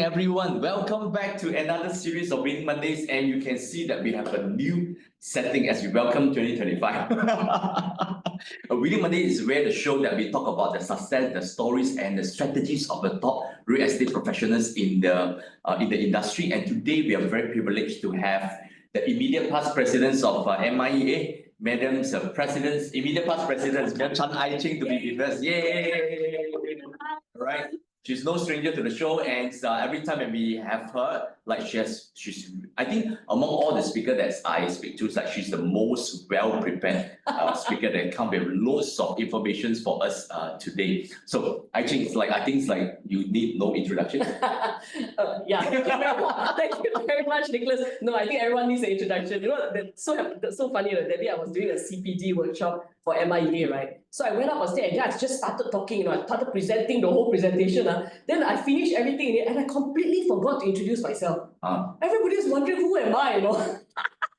everyone. Welcome back to another series of Winning Mondays, and you can see that we have a new setting as we welcome 2025. Winning Monday is where the show that we talk about the success, the stories, and the strategies of the top real estate professionals in the industry. And today we are very privileged to have the immediate past presidents of MIEA, Madam's presidents, immediate past presidents, Madam Cheng to be with us. Yay! All right. She's no stranger to the show, and every time when we have her, like she's I think among all the speakers that I speak to, it's like she's the most well-prepared speaker that comes with loads of information for us today. So I think it's like you need no introduction. Yeah, thank you very much, Nicholas. No, I think everyone needs an introduction. You know, that's so funny that day I was doing a CPD workshop for MIEA, right? So I went up on stage and I just started talking, I started presenting the whole presentation. Then I finished everything and I completely forgot to introduce myself. Everybody's wondering who am I,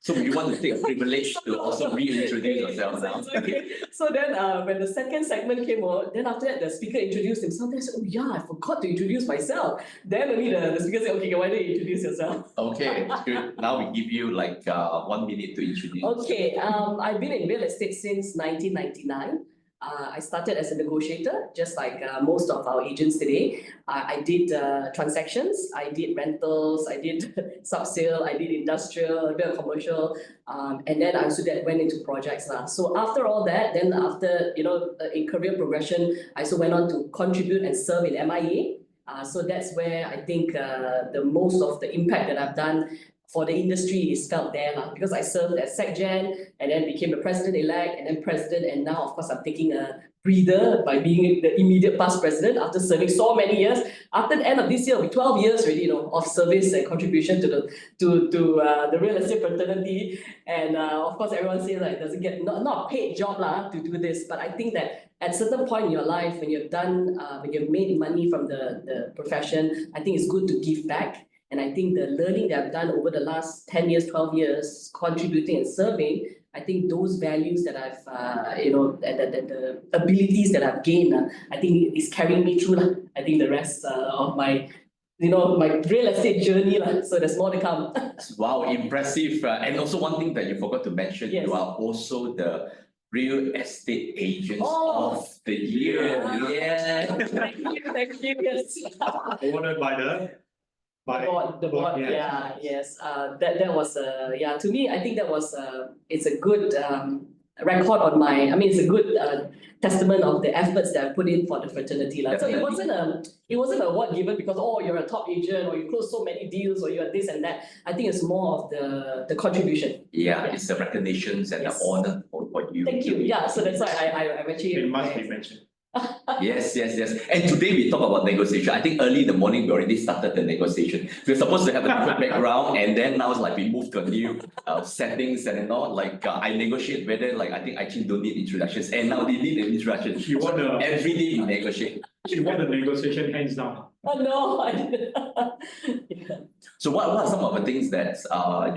So you want to take a privilege to also reintroduce yourself now? Okay. So then when the second segment came on, then after that the speaker introduced himself. Then I said, oh yeah, I forgot to introduce myself. Then only the speaker said, okay, why don't you introduce yourself? Okay, it's good. Now we give you like 1 minute to introduce. Okay, I've been in real estate since 1999. I started as a negotiator, just like most of our agents today. I did transactions, I did rentals, I did sub-sale, I did industrial, a bit of commercial, and then I also went into projects. So after all that, then after, in career progression, I also went on to contribute and serve in MIEA. So that's where I think the most of the impact that I've done for the industry is felt there, because I served as SecGen and then became the president-elect and then president, and now of course I'm taking a breather by being the immediate past president after serving so many years. After the end of this year, it'll be 12 years already, of service and contribution to the real estate fraternity. And of course everyone says like doesn't get not a paid job to do this, but I think that at a certain point in your life when you've done when you've made money from the profession, I think it's good to give back. And I think the learning that I've done over the last 10 years, 12 years, contributing and serving, I think those values that I've, the abilities that I've gained, I think is carrying me through. I think the rest of my, my real estate journey. So there's more to come. Wow, impressive. And also one thing that you forgot to mention, yes. You are also the Real Estate Agents of the Year. Yeah. Thank you. Yes. Awarded by the board, yeah, yes. That was to me, I think that was it's a good record on it's a good testament of the efforts that I put in for the fraternity. So it wasn't an award given because you're a top agent or you close so many deals or you're this and that. I think it's more of the contribution. Yeah, it's the recognitions and the honor for what you. Thank you. Yeah, so that's why I'm actually. It must be mentioned. Yes. And today we talk about negotiation. I think early in the morning we already started the negotiation. We're supposed to have a different background, and then now it's like we moved to a new settings and all. Like I negotiate whether I think I actually don't need introductions, and now they need an introduction. Every day we negotiate. She won the negotiation hands down. Oh no, I didn't. Yeah. So what are some of the things that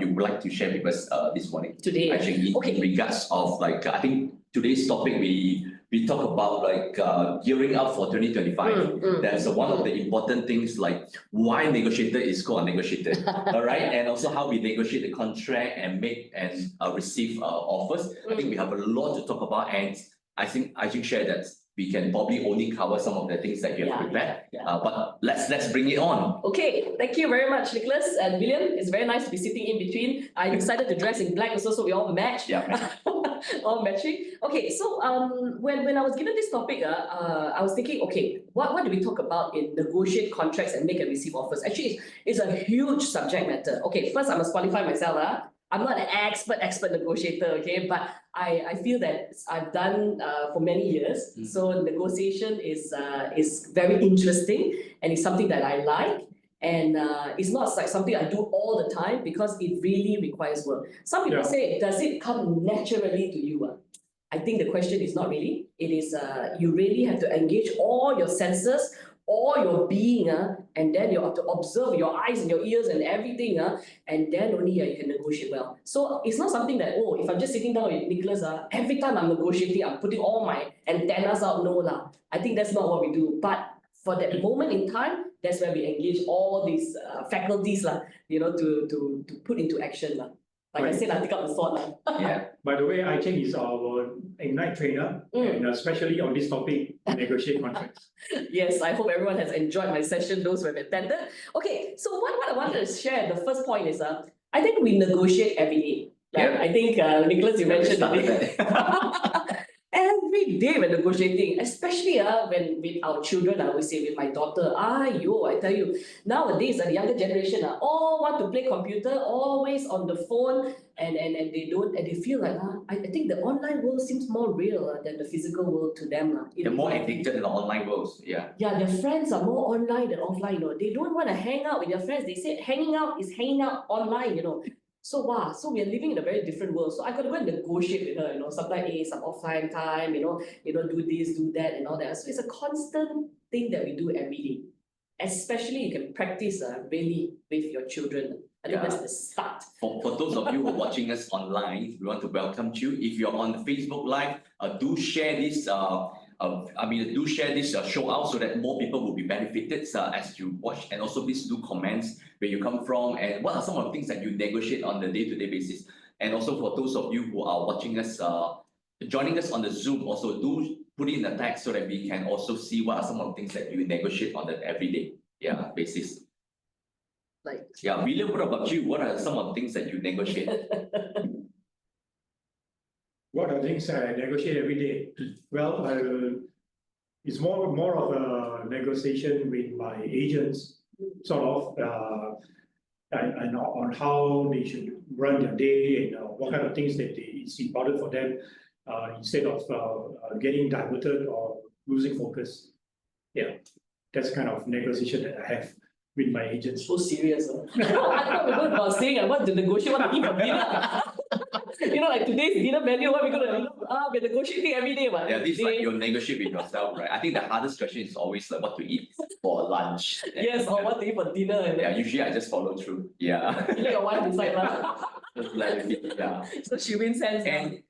you would like to share with us this morning? Today, actually, in regards of I think today's topic we talk about gearing up for 2025. That's one of the important things, like why negotiator is called a negotiator. All right, and also how we negotiate the contract and make and receive offers. I think we have a lot to talk about, and I think I should share that we can probably only cover some of the things that you have prepared. But let's bring it on. Okay, thank you very much, Nicholas and William. It's very nice to be sitting in between. I decided to dress in black also, so we all match. Yeah. All matching. Okay, so when I was given this topic, I was thinking, okay, what do we talk about in negotiate contracts and make and receive offers? Actually, it's a huge subject matter. Okay, first I must qualify myself. I'm not an expert negotiator, okay, but I feel that I've done for many years. So negotiation is very interesting and it's something that I like. And it's not like something I do all the time because it really requires work. Some people say, does it come naturally to you? I think the question is not really. It is you really have to engage all your senses, all your being, and then you have to observe your eyes and your ears and everything, and then only you can negotiate well. So it's not something that, if I'm just sitting down with Nicholas, every time I'm negotiating, I'm putting all my antennas out. No, I think that's not what we do. But for that moment in time, That's where we engage all these faculties lah, to put into action lah. Like I Right. said, I take up the thought lah. Yeah. By the way, Cheng is our Ignite trainer, and especially on this topic, negotiate contracts. Yes, I hope everyone has enjoyed my session, those who have attended. Okay, so what I wanted to share, the first point is, I think we negotiate every day. Like, Yeah. I think, Nicholas, you mentioned Started it. that. Every day we're negotiating, especially when with our children, I always say with my daughter, I tell you, nowadays the younger generation all want to play computer, always on the phone, and they feel like I think the online world seems more real than the physical world to them. They're more addicted in the online worlds. Yeah. Yeah, their friends are more online than offline, They don't want to hang out with their friends. They say hanging out is hanging out online, So so we are living in a very different world. So I got to go and negotiate with her, sometimes some offline time, do this, do that, and all that. So it's a constant thing that we do every day. Especially you can practice really with your children. I think that's the start. For those of you who are watching us online, we want to welcome you. If you're on Facebook Live, do share this. Do share this show out so that more people will be benefited as you watch, and also please do comments where you come from and what are some of the things that you negotiate on the day-to-day basis. And also for those of you who are watching us, joining us on the Zoom, also do put in the text so that we can also see what are some of the things that you negotiate on the everyday basis. William, what about you? What are some of the things that you negotiate? What are things I negotiate every day? Well, it's more of a negotiation with my agents, sort of, and on how they should run their day and what kind of things that it's important for them, instead of getting diverted or losing focus. Yeah, that's the kind of negotiation that I have with my agents. So serious. I thought we were going to saying I want to negotiate what to eat for dinner. Like today's dinner menu, what we're going to we're negotiating every day. Yeah, this is like you negotiate with yourself, right? I think the hardest question is always like what to eat for lunch. Yes, or what to eat for dinner. And yeah, usually I just follow through. Yeah. You let your wife decide. Yeah. So she wins hands down. And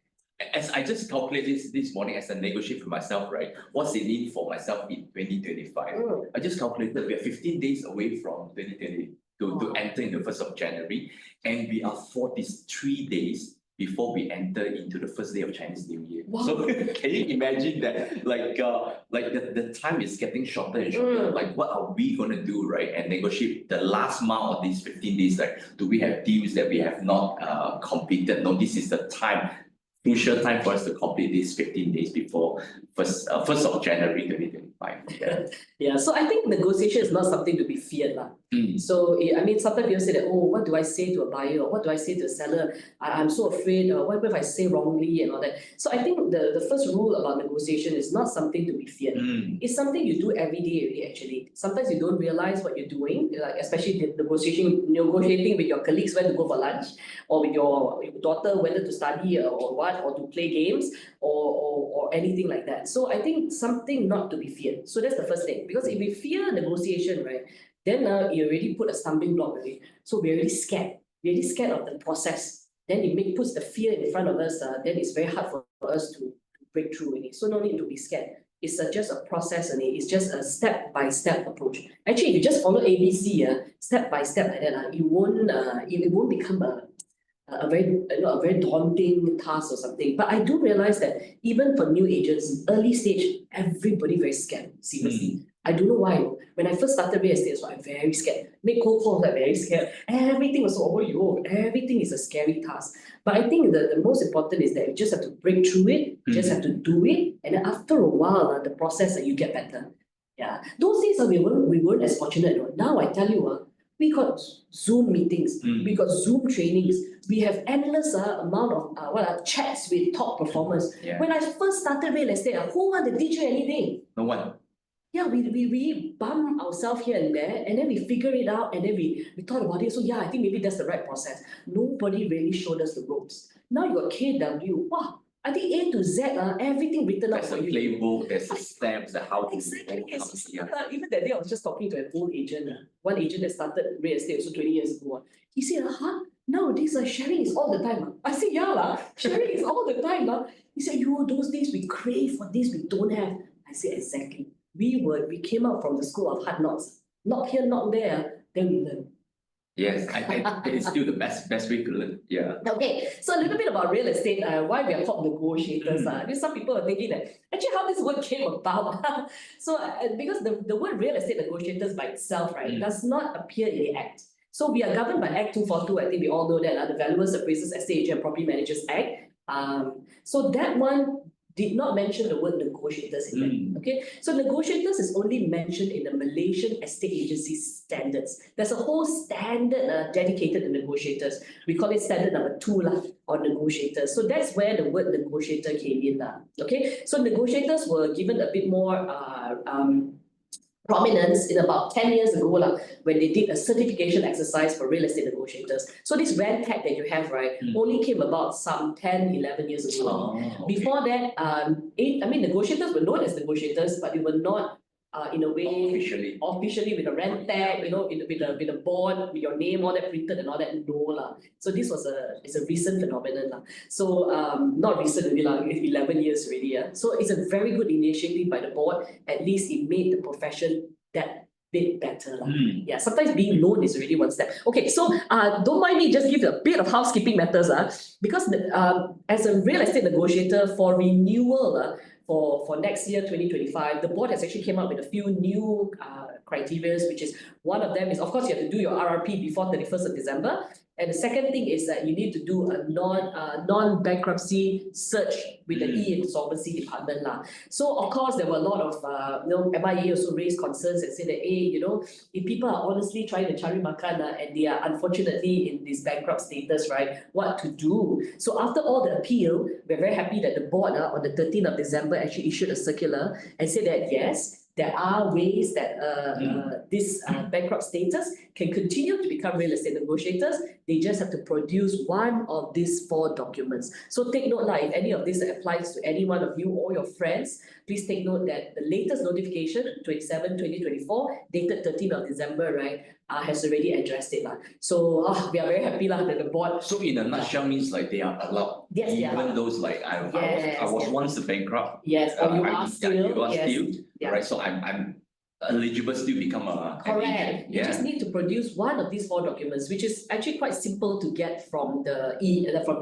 as I just calculated this morning as I negotiate for myself, right? What's it mean for myself in 2025? I just calculated we are 15 days away from 2020 to enter in the 1st of January, and we are 43 days before we enter into the first day of Chinese New Year. Wow. So can you imagine that the time is getting shorter and shorter? Like what are we gonna do, right? And negotiate the last mile of these 15 days, like do we have deals that we have not completed? No, this is the time, crucial time for us to complete these 15 days before 1st of January 2025. Yeah, so I think negotiation is not something to be feared. So, sometimes people say that, what do I say to a buyer, or what do I say to a seller? I'm so afraid, what if I say wrongly and all that? So I think the first rule about negotiation is not something to be feared. It's something you do every day, actually. Sometimes you don't realize what you're doing, like especially negotiating with your colleagues when to go for lunch, or with your daughter whether to study or what, or to play games, or anything like that. So I think something not to be feared. So that's the first thing. Because if we fear negotiation, right, then you already put a stumbling block already. So we're already scared. We're already scared of the process. Then it puts the fear in front of us. Then it's very hard for us to break through in it. So no need to be scared. It's just a process and it's just a step-by-step approach. Actually, if you just follow ABC, step by step like that, it won't become a very daunting task or something. But I do realize that even for new agents, early stage, everybody very scared, seriously. I don't know why. When I first started real estate, so I'm very scared. Make cold calls, I'm very scared. Everything was everything is a scary task. But I think the most important is that you just have to break through it, you just have to do it, and then after a while, the process you get better. Yeah. Those days we weren't as fortunate. Now I tell you, we got Zoom meetings, we got Zoom trainings, we have endless amount of chats with top performers. Yeah. When I first started real estate, who wanted to teach you anything? No one. Yeah, we bump ourselves here and there, and then we figure it out, and then we thought about it. So yeah, I think maybe that's the right process. Nobody really showed us the ropes. Now you got KW. Wow, I think A to Z, everything written out There's for a you. playbook, there's the steps, the how to Exactly. yeah. Even that day, I was just talking to an old agent, one agent that started real estate also 20 years ago. He said, nowadays sharing is all the time. I said, yeah, sharing is all the time. He said, those days we crave for this, we don't have. I said, exactly. We came out from the school of hard knocks. knock here, knock there, then we learn. Yes, it's still the best way to learn. Yeah. Okay, so a little bit about real estate, why we are called negotiators. Some people are thinking that actually how this word came about. So because the word real estate negotiators by itself, right, does not appear in the Act. So we are governed by Act 242. I think we all know that, the Valuers, Appraisers, Estate Agent and Property Managers Act. So that one did not mention the word negotiators in there. Okay, so negotiators is only mentioned in the Malaysian estate agency standards. There's a whole standard dedicated to negotiators. We call it standard number 2 on negotiators. So that's where the word negotiator came in. Okay, so negotiators were given a bit more prominence in about 10 years ago when they did a certification exercise for real estate negotiators. So this RAN tag that you have, right, only came about some 10, 11 years ago. Okay. Before that, negotiators were known as negotiators, but they were not in a way officially with a RAN tag, with a board with your name, all that printed and all that. No. So this was it's a recent phenomenon. So not recent really, 11 years already. So it's a very good initiative by the board. At least it made the profession that bit better. Yeah, sometimes being known is already one step. Okay, so don't mind me just give a bit of housekeeping matters. Because as a real estate negotiator for renewal, for next year 2025, the board has actually came up with a few new criteria, which is one of them is, of course, you have to do your RRP before 31st of December. And the second thing is that you need to do a non-bankruptcy search with the e-insolvency department. So of course there were a lot of MIEA also raised concerns and said that if people are honestly trying to cari makan and they are unfortunately in this bankrupt status, right, what to do? So after all the appeal, we're very happy that the board on the 13th of December actually issued a circular and said that yes, there are ways that this bankrupt status can continue to become real estate negotiators. They just have to produce one of these 4 documents. So take note, if any of this applies to any one of you or your friends, please take note that the latest notification, 27/2024, dated 13th of December, right, has already addressed it. So we are very happy that the board. So in a nutshell means they are allowed. Yes, even those I was once a bankrupt. Yes, or you are still. You are still. Yeah. Right, so I'm eligible still become a correct. You just need to produce one of these 4 documents, which is actually quite simple to get from the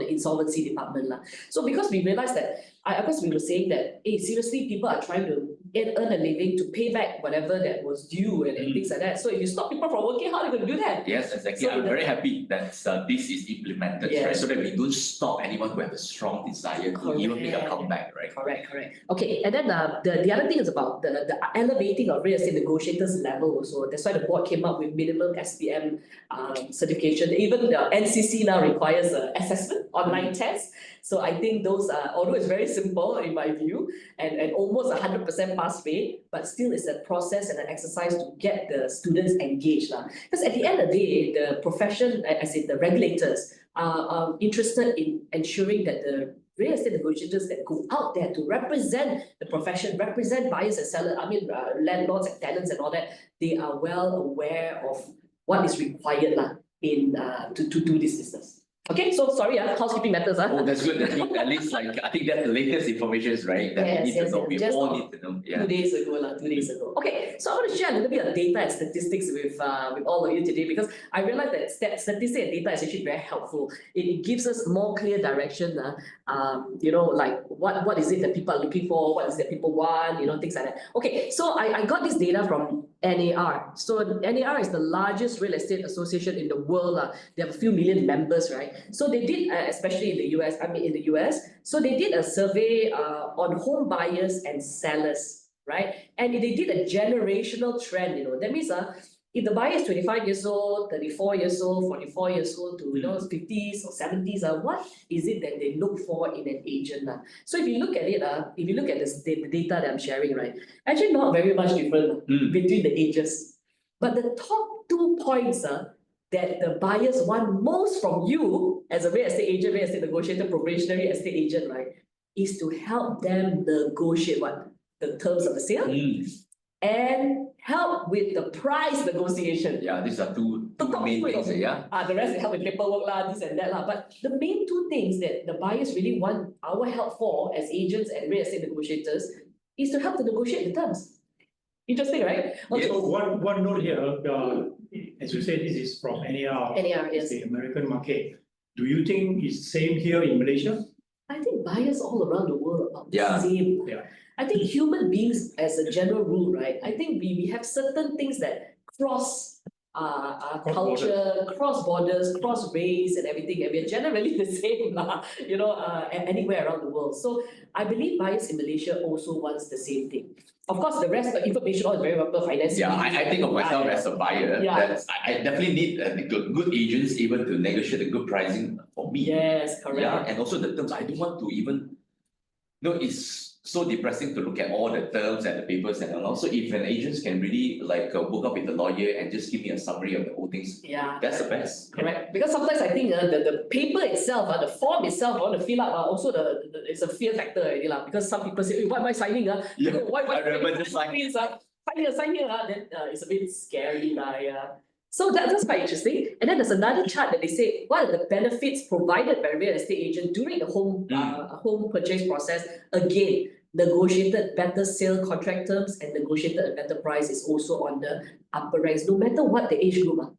insolvency department. So because we realized that, we were saying that, hey, seriously, people are trying to earn a living to pay back whatever that was due and things like that. So if you stop people from working, how are you going to do that? Yes, exactly. So I'm very happy that this is implemented, right? So that we don't stop anyone who has a strong desire to even make a comeback, right? Correct. Okay, and then the other thing is about the elevating of real estate negotiators level also. That's why the board came up with minimum SPM certification. Even the NCC now requires an assessment, online test. So I think those although it's very simple in my view, and almost 100% pass rate, but still it's a process and an exercise to get the students engaged. Because at the end of the day, the profession, as in the regulators, are interested in ensuring that the real estate negotiators that go out there to represent the profession, represent buyers and sellers, landlords and tenants and all that, they are well aware of what is required to do this business. Okay, so sorry, housekeeping matters. Oh, that's good. At least I think that's the latest information, right? That we need to know. We all need to know. Yeah. 2 days ago. Okay, so I want to share a little bit of data and statistics with all of you today, because I realized that statistics and data is actually very helpful. It gives us more clear direction. What is it that people are looking for? What is it that people want? Things like that. Okay, so I got this data from NAR. So NAR is the largest real estate association in the world. They have a few million members, right? So they did, especially in the US, so they did a survey on home buyers and sellers, right? And they did a generational trend, that means if the buyer is 25 years old, 34 years old, 44 years old to 50s or 70s, what is it that they look for in an agent? So if you look at it, if you look at the data that I'm sharing, right, actually not very much different between the ages. But the top 2 points that the buyers want most from you as a real estate agent, real estate negotiator, probationary estate agent, right, is to help them negotiate the terms of the sale and help with the price negotiation. Yeah, these are two main things. Yeah. The rest will help with paperwork, this and that. But the main 2 things that the buyers really want our help for as agents and real estate negotiators is to help to negotiate the terms. Interesting, right? Yes. So one note here, as you said, this is from NAR, NAR, yes. the American market. Do you think it's same here in Malaysia? I think buyers all around the world are about the Yeah. same. Yeah. I think human beings, as a general rule, right? I think we have certain things that cross Cross culture, cross borders, cross race and everything, and we're generally the same, anywhere around the world. So I believe buyers in Malaysia also wants the same thing. Of course, the rest of the information all is very well financing. Yeah, I think of myself as a buyer. Yeah. That's, I definitely need good agents able to negotiate a good pricing for me. Yes, correct. Yeah, and also the terms. I don't want to even. No, it's so depressing to look at all the terms and the papers and all. So if an agent can really work up with the lawyer and just give me a summary of the whole things, Yeah. that's the best. Correct. Because sometimes I think the paper itself, the form itself, I want to fill up, also it's a fear factor already, because some people say, what am I signing? Yeah, Why I remember just sign here, sign here, then it's a bit scary. Yeah. So that's quite interesting. And then there's another chart that they say, what are the benefits provided by real estate agent during the home purchase process? Again, negotiated better sale contract terms and negotiated a better price is also on the upper ranks, no matter what the age group.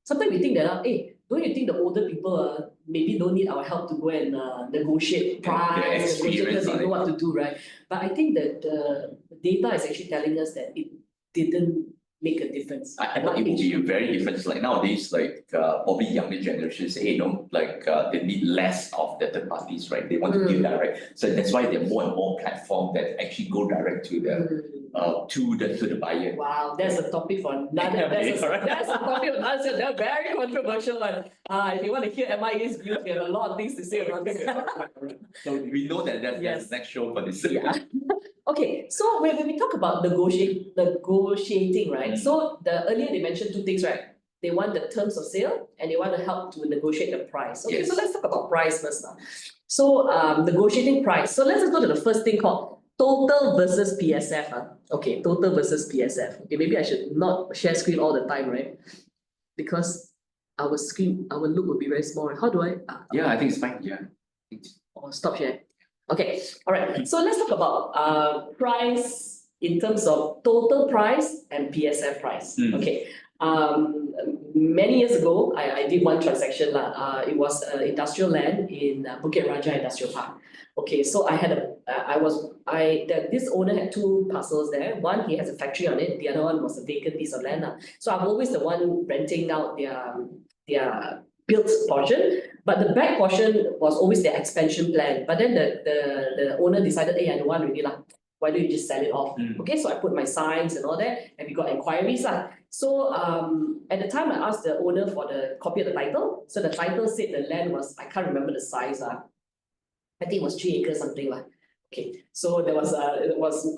Sometimes we think that, don't you think the older people maybe don't need our help to go and negotiate price, negotiate because they know what to do, right? But I think that the data is actually telling us that it didn't make a difference. I thought it would be very different. Like nowadays, probably younger generations say, they need less of the third parties, right? They want to deal direct. So that's why there are more and more platforms that actually go direct to the buyer. Wow, that's a topic for another. That's a topic for another. They're very controversial one. If you want to hear MIEA's views, we have a lot of things to say about this. So we know that that's the next show for this. Yeah. Okay, so when we talk about negotiating, right? So earlier they mentioned two things, right? They want the terms of sale and they want to help to negotiate the price. Okay, so let's talk about price first now. So negotiating price. So let's just go to the first thing called total versus PSF. Okay, total versus PSF. Okay, maybe I should not share screen all the time, right? Because our look will be very small. How do I? Yeah, I think it's fine. Yeah. Oh, stop share. Okay, all right. So let's talk about price in terms of total price and PSF price. Okay. Many years ago, I did one transaction. It was industrial land in Bukit Raja Industrial Park. Okay, so this owner had two parcels there. One, he has a factory on it. The other one was a vacant piece of land. So I'm always the one renting out their built portion, but the back portion was always their expansion plan. But then the owner decided, hey, I don't want really why don't you just sell it off? Okay, so I put my signs and all that, and we got inquiries. So at the time I asked the owner for the copy of the title. So the title said the land was, I can't remember the size. I think it was 3 acres something. Okay, so it was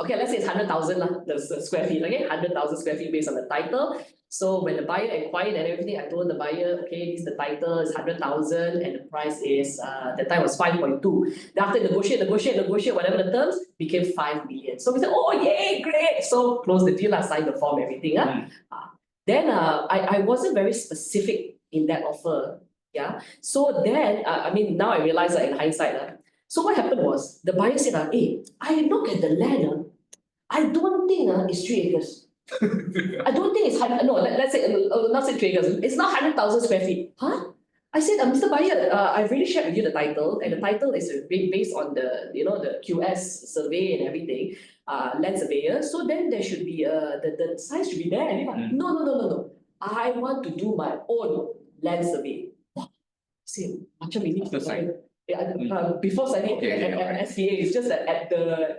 okay, let's say it's 100,000 the square feet, okay, 100,000 square feet based on the title. So when the buyer inquired and everything, I told the buyer, okay, this is the title, it's 100,000 and the price is, the time was 5.2. Then after negotiate, whatever the terms, became 5 million. So we said, oh yay, great! So close the deal, sign the form, everything. Then I wasn't very specific in that offer. Yeah. So then, now I realize that in hindsight, so what happened was, the buyer said, hey, I look at the land, I don't think it's 3 acres. I don't think it's let's say, not say 3 acres, it's not 100,000 square feet. Huh? I said, Mr. Buyer, I've already shared with you the title, and the title is based on the QS survey and everything, land surveyor. So then there should be, the size should be there. No. I want to do my own land survey. See, macam ini before signing SPA, it's just at the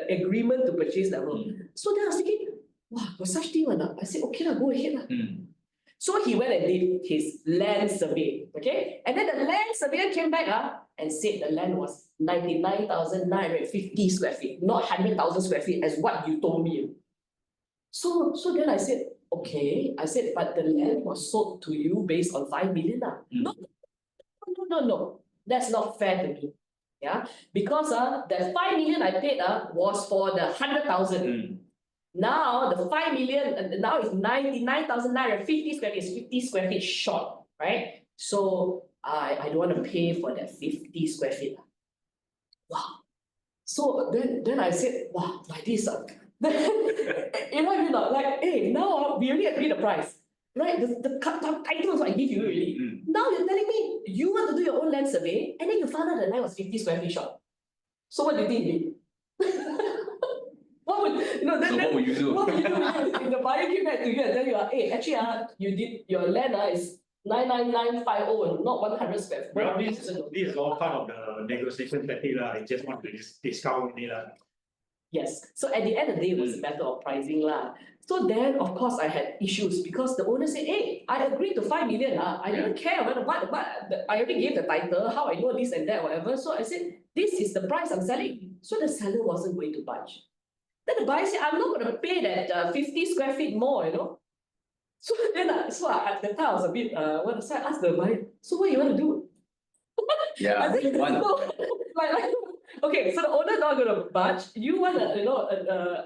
agreement to purchase level. So then I was thinking, wow, got such thing or not? I said, okay, go ahead. So he went and did his land survey, okay? And then the land surveyor came back and said the land was 99,950 square feet, not 100,000 square feet as what you told me. So then I said, okay. I said, but the land was sold to you based on 5 million. No. That's not fair to me. Yeah, because the 5 million I paid was for the 100,000. Now the 5 million now is 99,950 square feet, is 50 square feet short, right? So I don't want to pay for that 50 square feet. Wow. So then I said, wow, like this, You know what I mean? Like, hey, now we already agreed the price. Right? The titles I give you already. Now you're telling me you want to do your own land survey and then you found out the land was 50 square feet short. So what do you think you did? What would So what would you do? What would you do if the buyer came back to you and tell you, hey, actually you did your land is 99950 not 100 square feet. Well, this is all part of the negotiation tactic lah. I just want to discount only lah. Yes. So at the end of the day, it was a matter of pricing lah. So then, of course, I had issues because the owner said, hey, I agreed to 5 million. I didn't care what I already gave the title, how I know this and that, whatever. So I said, this is the price I'm selling. So the seller wasn't going to budge. Then the buyer said, I'm not going to pay that 50 square feet more, you know. So then, at the time I was a bit, so I asked the buyer, so what do you want to do? Yeah, I said, one. no, okay, so the owner's not going to budge. You want to,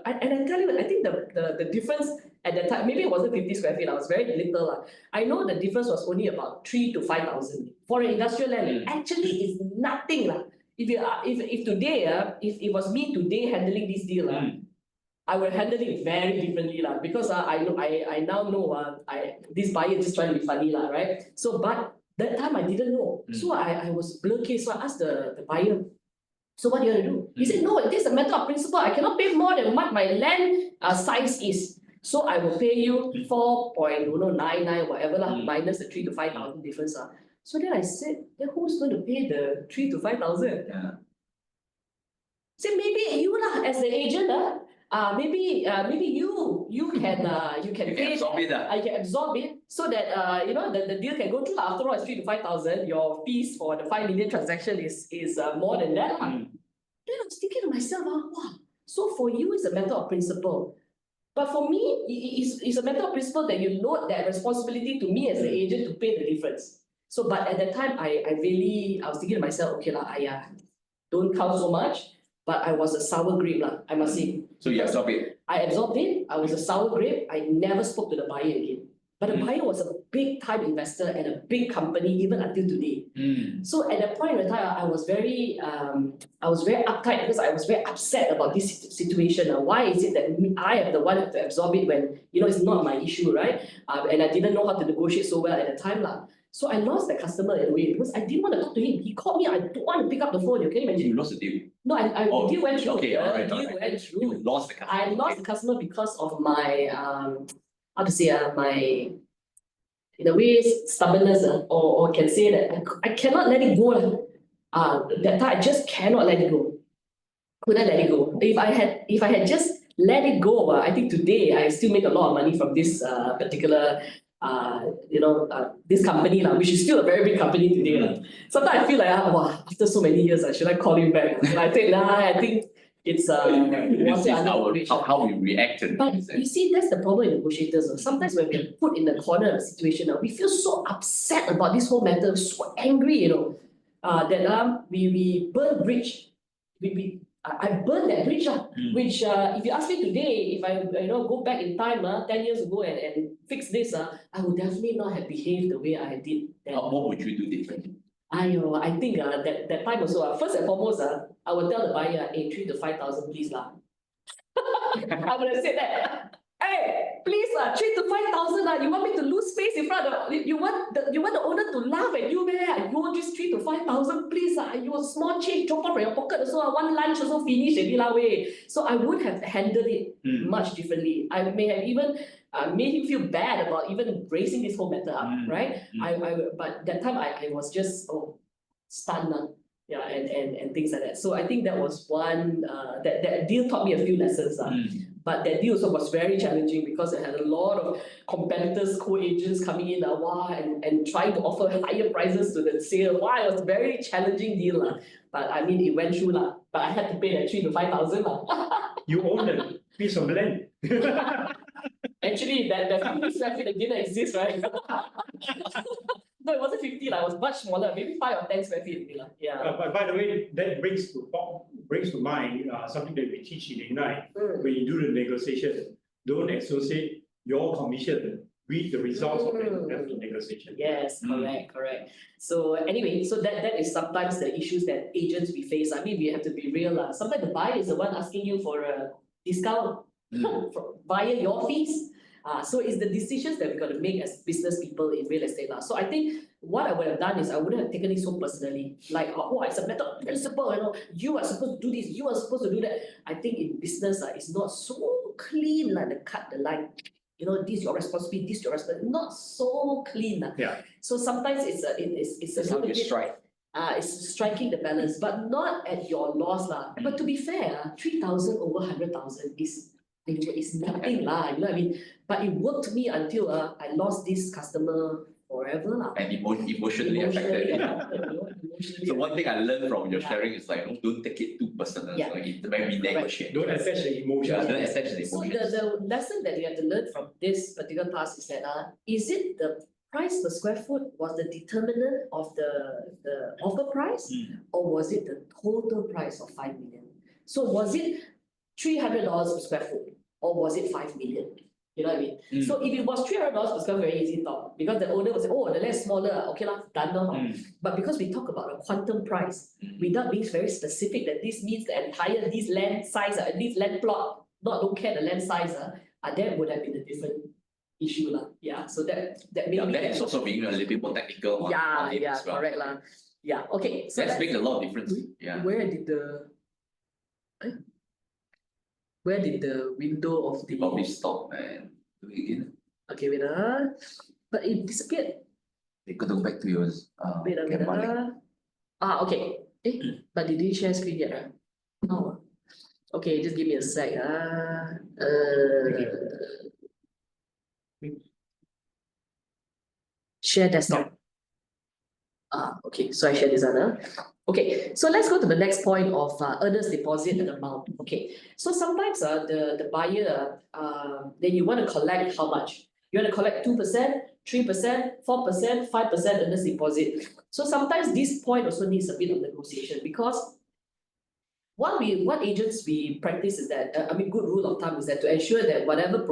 and I tell you, I think the difference at that time, maybe it wasn't 50 square feet, I was very little. I know the difference was only about 3 to 5,000. For an industrial land, actually it's nothing. If today, if it was me today handling this deal, I will handle it very differently because I now know this buyer is just trying to be funny, right? So, but that time I didn't know. So I was blur case. So I asked the buyer, so what do you want to do? He said, no, it is a matter of principle. I cannot pay more than what my land size is. So I will pay you 4.99 whatever minus the 3 to 5,000 difference. So then I said, then who's going to pay the 3 to 5,000? Yeah. Say maybe you as the agent, maybe you can pay absorb it, I can absorb it so that the deal can go through. After all, it's 3 to 5,000. Your fees for the 5 million transaction is more than that. Then I was thinking to myself, wow, so for you it's a matter of principle. But for me, it's a matter of principle that you load that responsibility to me as the agent to pay the difference. So, but at that time, I was thinking to myself, okay, I don't count so much, but I was a sour grape, I must say. So you absorb it. I absorbed it. I was a sour grape. I never spoke to the buyer again. But the buyer was a big time investor and a big company even until today. So at that point in time, I was very uptight because I was very upset about this situation. Why is it that I am the one to absorb it when it's not my issue, right? And I didn't know how to negotiate so well at the time. So I lost the customer in a way because I didn't want to talk to him. He called me, I don't want to pick up the phone. Can you imagine? You lost the deal. No, the deal went through. Okay, all right. Went through. You lost the customer. I lost the customer because of my how to say my in a way stubbornness or can say that I cannot let it go. That time I just cannot let it go. Couldn't let it go. If I had just let it go, I think today I still make a lot of money from this particular this company which is still a very big company today. Sometimes I feel like wow, after so many years, should I call him back? And I think I think it's this is how we reacted. But you see, that's the problem in negotiators. Sometimes when we're put in the corner of a situation, we feel so upset about this whole matter, so angry, that we burn bridge. I burned that bridge, which if you ask me today, if I go back in time 10 years ago and fix this, I would definitely not have behaved the way I did then. What would you do differently? I think that time also, first and foremost, I would tell the buyer, hey, 3 to 5,000, please I would have said that. Hey, please 3 to 5,000 you want me to lose space in front of you want the owner to laugh at you, man. You want just 3 to 5,000, please you a small change drop off from your pocket also, one lunch also finish already So I would have handled it much differently. I may have even made him feel bad about even raising this whole matter up, right? But that time I was just stunned. And things like that. So I think that was one that deal taught me a few lessons. But that deal also was very challenging because it had a lot of competitors, co-agents coming in and trying to offer higher prices to the sale. It was a very challenging deal. But I mean, it went through. But I had to pay that 3 to 5,000. You own a piece of land. Actually, that 50 square feet didn't exist, right? No, it wasn't 50, it was much smaller, maybe 5 or 10 square feet. But by the way, that brings to mind something that we teach in Ignite. When you do the negotiation, don't associate your commission with the results of the negotiation. Yes, correct. So anyway, so that is sometimes the issues that agents we face. I mean, we have to be real. Sometimes the buyer is the one asking you for a discount. via your fees. So it's the decisions that we've got to make as business people in real estate. So I think what I would have done is I wouldn't have taken it so personally. Like, oh, it's a matter of principle, you are supposed to do this, you are supposed to do that. I think in business, it's not so clean, like the cut the line. This your responsibility, this your responsibility. Not so clean. Yeah. So sometimes it's a little bit strike. It's striking the balance, but not at your loss. But to be fair, 3,000 over 100,000 is it's nothing lah, you know what I mean? But it worked me until I lost this customer forever lah. And emotionally affected. Emotionally So one thing I learned from your sharing is like, don't take it too personal. Yeah. So it's very negotiate. Don't attach the emotion. Yeah, don't attach the So emotions. the lesson that you have to learn from this particular task is that is it the price per square foot was the determinant of the offer price, or was it the total price of 5 million? So was it $300 per square foot, or was it 5 million? You know what I mean? So if it was $300 per square foot, very easy to talk, because the owner would say, oh, the land smaller, okay lah, done now. But because we talk about a quantum price, without being very specific that this means the entire this land size, this land plot, don't care the land size, that would have been a different issue lah. Yeah, so that made me. That is also being a little bit more technical on it as well. Correct lah. Yeah, okay. So That makes a lot of difference. Yeah. where did the window of the Probably stop and do it again. okay, wait but it disappeared. You could go back to yours. Wait camera link. Okay. But did you share screen yet? Oh. Okay, just give me a sec. Share desktop. Okay, so I share this other. Okay, so let's go to the next point of earnest deposit and amount. Okay, so sometimes the buyer then you want to collect how much? You want to collect 2%, 3%, 4%, 5% earnest deposit. So sometimes this point also needs a bit of negotiation, because what agents we practice is that good rule of thumb is that to ensure that whatever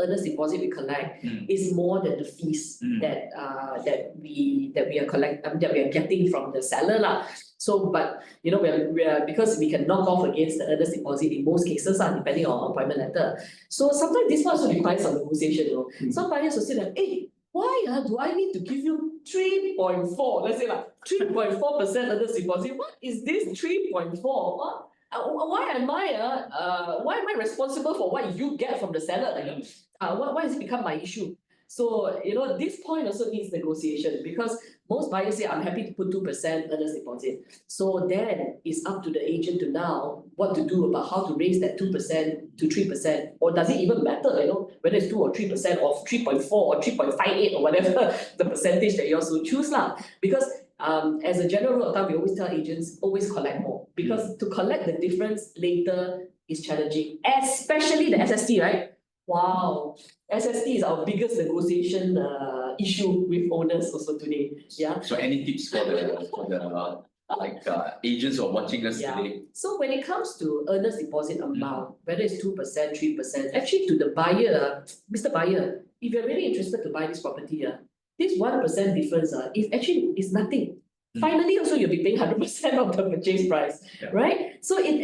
earnest deposit we collect is more than the fees that we are getting from the seller lah. So, but we are because we can knock off against the earnest deposit in most cases depending on appointment letter. So sometimes this one also requires some negotiation. Some buyers will say that, hey, why do I need to give you 3.4? Let's say 3.4% earnest deposit. What is this 3.4? Why am I responsible for what you get from the seller? Why has it become my issue? So this point also needs negotiation, because most buyers say I'm happy to put 2% earnest deposit. So then it's up to the agent to now what to do about how to raise that 2% to 3%, or does it even matter? Whether it's 2 or 3% or 3.4 or 3.58 or whatever the percentage that you also choose lah. Because as a general rule of thumb, we always tell agents always collect more, because to collect the difference later is challenging, especially the SST, right? Wow, SST is our biggest negotiation issue with owners also today. Yeah. So any tips for the agents who are watching us today? So when it comes to earnest deposit amount, whether it's 2%, 3%, actually to the buyer, Mr. Buyer, if you're really interested to buy this property, this 1% difference is nothing. Finally, also you'll be paying 100% of the purchase price, right? So if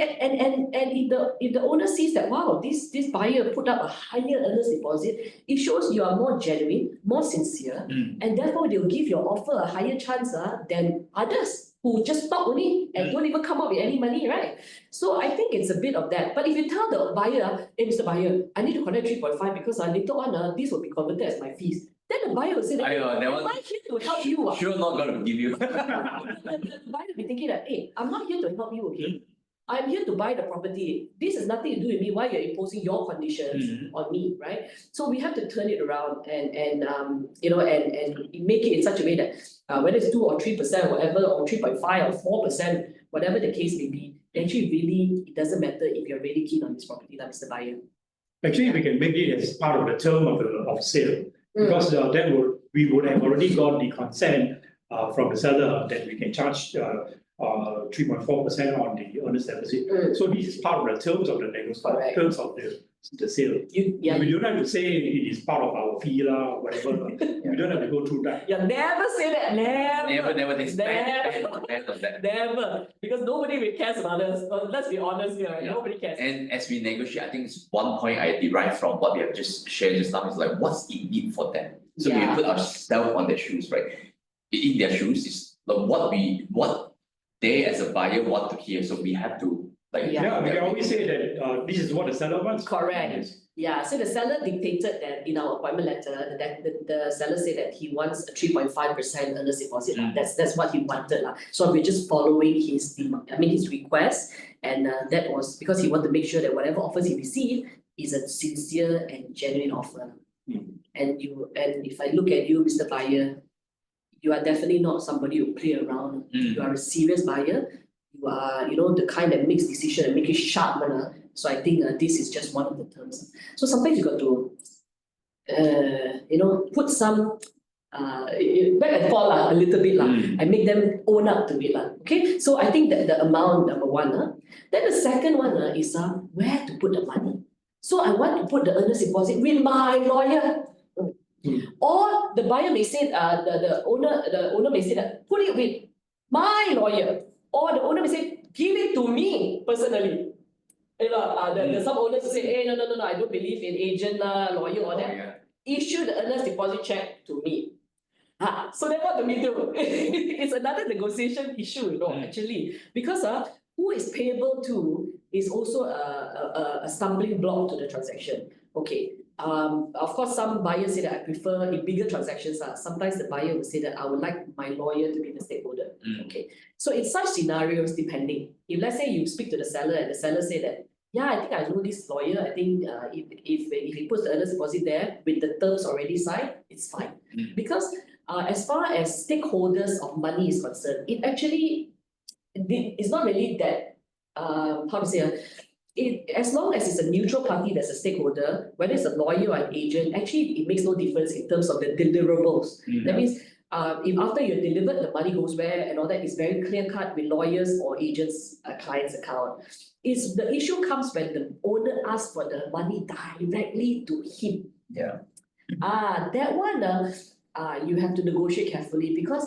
the owner sees that, wow, this buyer put up a higher earnest deposit, it shows you are more genuine, more sincere, and therefore they'll give your offer a higher chance than others who just talk only and don't even come up with any money, right? So I think it's a bit of that. But if you tell the buyer, hey, Mr. Buyer, I need to collect 3.5 because later on this will be converted as my fees. Then the buyer will say, that, am I here to help you? Sure not going to give you. The buyer will be thinking that, hey, I'm not here to help you, okay? I'm here to buy the property. This has nothing to do with me. Why you're imposing your conditions on me, right? So we have to turn it around and make it in such a way that whether it's 2 or 3%, whatever, or 3.5 or 4%, whatever the case may be, actually really it doesn't matter if you're really keen on this property, Mr. Buyer. Actually, we can make it as part of the term of sale, because we would have already got the consent from the seller that we can charge 3.4% on the earnest deposit. So this is part of the terms of the negotiation, terms of the sale. Yeah, We don't have to say it is part of our fee lah, or whatever. We don't have to go through that. yeah, never say that, Never, this Never. ban on that. Never, because nobody really cares about us. Let's be honest here, Yeah. nobody cares. And as we negotiate, I think it's one point I derived from what we have just shared just now is like, what's in need for them? So we Yeah. put ourselves on their shoes, right? In their shoes is what they as a buyer want to hear. So we have to like. Yeah. Yeah, we can always say that this is what the seller wants. Correct. Yes. Yeah, so the seller dictated that in our appointment letter, that the seller said that he wants a 3.5% earnest deposit. That's what he wanted. So we're just following his his request. And that was because he wanted to make sure that whatever offers he received is a sincere and genuine offer. And if I look at you, Mr. Buyer, you are definitely not somebody who play around. You are a serious buyer. You are, the kind that makes decision and make it sharp. So I think this is just one of the terms. So sometimes you got to, put some back and forth a little bit and make them own up to it. Okay, so I think that the amount, number one. Then the second one is where to put the money. So I want to put the earnest deposit with my lawyer. Or the buyer may say, the owner may say that put it with my lawyer. Or the owner may say, give it to me personally. Some owners say, hey, no, I don't believe in agent, lawyer, or that. Issue the earnest deposit check to me. So then what do we do? It's another negotiation issue, actually. Because who is payable to is also a stumbling block to the transaction. Okay. Of course, some buyers say that I prefer in bigger transactions. Sometimes the buyer will say that I would like my lawyer to be the stakeholder. Okay. So in such scenarios, depending, if let's say you speak to the seller and the seller say that, yeah, I think I know this lawyer. I think if he puts the earnest deposit there with the terms already signed, it's fine. Because as far as stakeholders of money is concerned, it actually it's not really that how to say as long as it's a neutral party that's a stakeholder, whether it's a lawyer or an agent, actually it makes no difference in terms of the deliverables. That means if after you delivered, the money goes where and all that is very clear cut with lawyers or agents' client's account. The issue comes when the owner asks for the money directly to him. Yeah. That one you have to negotiate carefully, because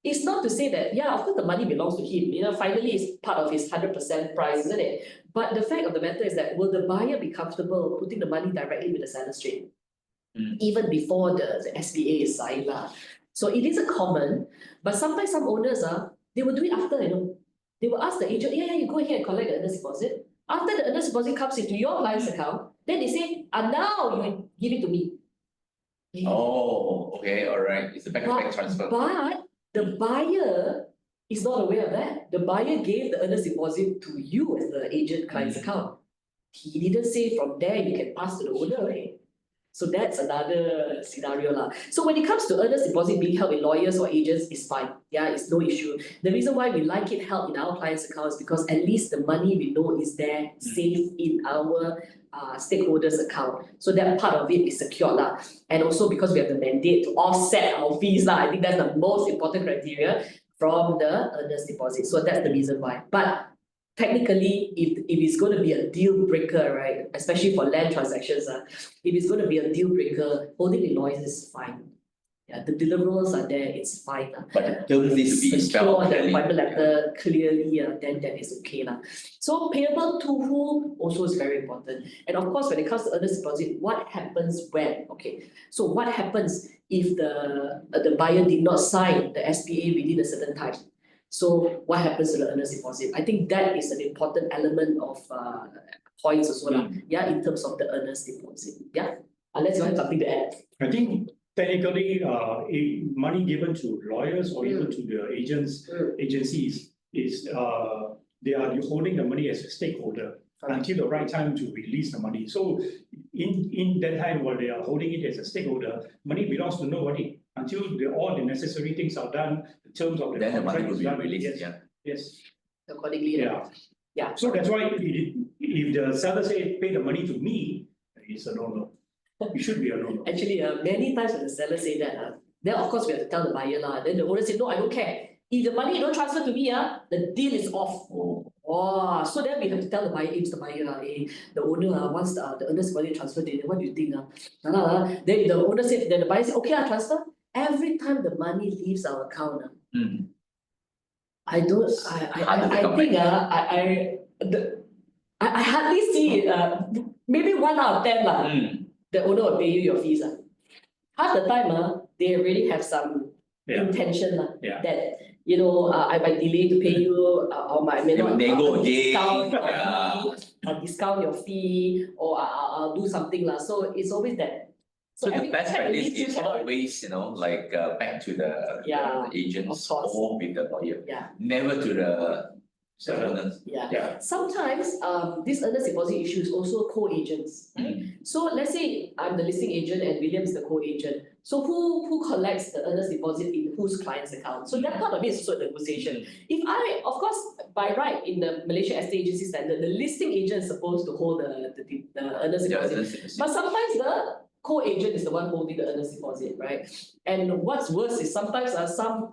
it's not to say that, yeah, of course the money belongs to him. Finally it's part of his 100% price, isn't it? But the fact of the matter is that, will the buyer be comfortable putting the money directly with the seller straight? Even before the SPA is signed. So it isn't common, but sometimes some owners, they will do it after, They will ask the agent, yeah, you go ahead and collect the earnest deposit. After the earnest deposit comes into your client's account, then they say, now you give it to me. Oh, okay, all right. It's a back-to-back transfer. But the buyer is not aware of that. The buyer gave the earnest deposit to you as the agent client's account. He didn't say from there you can pass to the owner, right? So that's another scenario. So when it comes to earnest deposit being held with lawyers or agents, it's fine. Yeah, it's no issue. The reason why we like it held in our client's account is because at least the money we know is there, safe in our stakeholders' account. So that part of it is secure. And also because we have the mandate to offset our fees. I think that's the most important criteria from the earnest deposit. So that's the reason why. But technically, if it's going to be a deal breaker, right, especially for land transactions, if it's going to be a deal breaker, holding the lawyers is fine. Yeah, the deliverables are there, it's fine. But the terms need to be secure spelled the clearly. appointment letter clearly, then that is okay. So payable to who also is very important. And of course, when it comes to earnest deposit, what happens when? Okay, so what happens if the buyer did not sign the SPA within a certain time? So what happens to the earnest deposit? I think that is an important element of points as well. Yeah, in terms of the earnest deposit. Yeah, unless you have something to add. I think technically, money given to lawyers or even to the agencies is they are holding the money as a stakeholder until the right time to release the money. So in that time while they are holding it as a stakeholder, money belongs to nobody until all the necessary things are done. The terms of the Then the money contract will is be done. released. Yes. Accordingly. Yeah. So that's why if the seller say pay the money to me, it's a no-no. It should be a no-no. Actually, many times when the seller say that, then of course we have to tell the buyer. Then the owner say, no, I don't care. If the money you don't transfer to me, the deal is off. Oh. Oh, so then we have to tell the buyer, the buyer, the owner wants the earnest money transfer, what do you think? Then the owner said, then the buyer said, okay, I'll transfer. Every time the money leaves our account, I don't, I think I hardly see it, maybe 1 out of 10 the owner will pay you your fees. Half the time, they already have some intention that, I might delay to pay you, or I may They will not nego discount again. I'll discount your fee, or I'll do something. So it's always that. So the every best time practice you is cannot- always, back to the agents of course. or with the lawyer. Yeah. Never to the owners. Yeah. Sometimes this earnest deposit issue is also co-agents, right? So let's say I'm the listing agent and William is the co-agent. So who collects the earnest deposit in whose client's account? So that part of it is also a negotiation. If of course, by right in the Malaysia Estate Agency standard, the listing agent is supposed to hold the earnest deposit. But sometimes the co-agent is the one holding the earnest deposit, right? And what's worse is sometimes some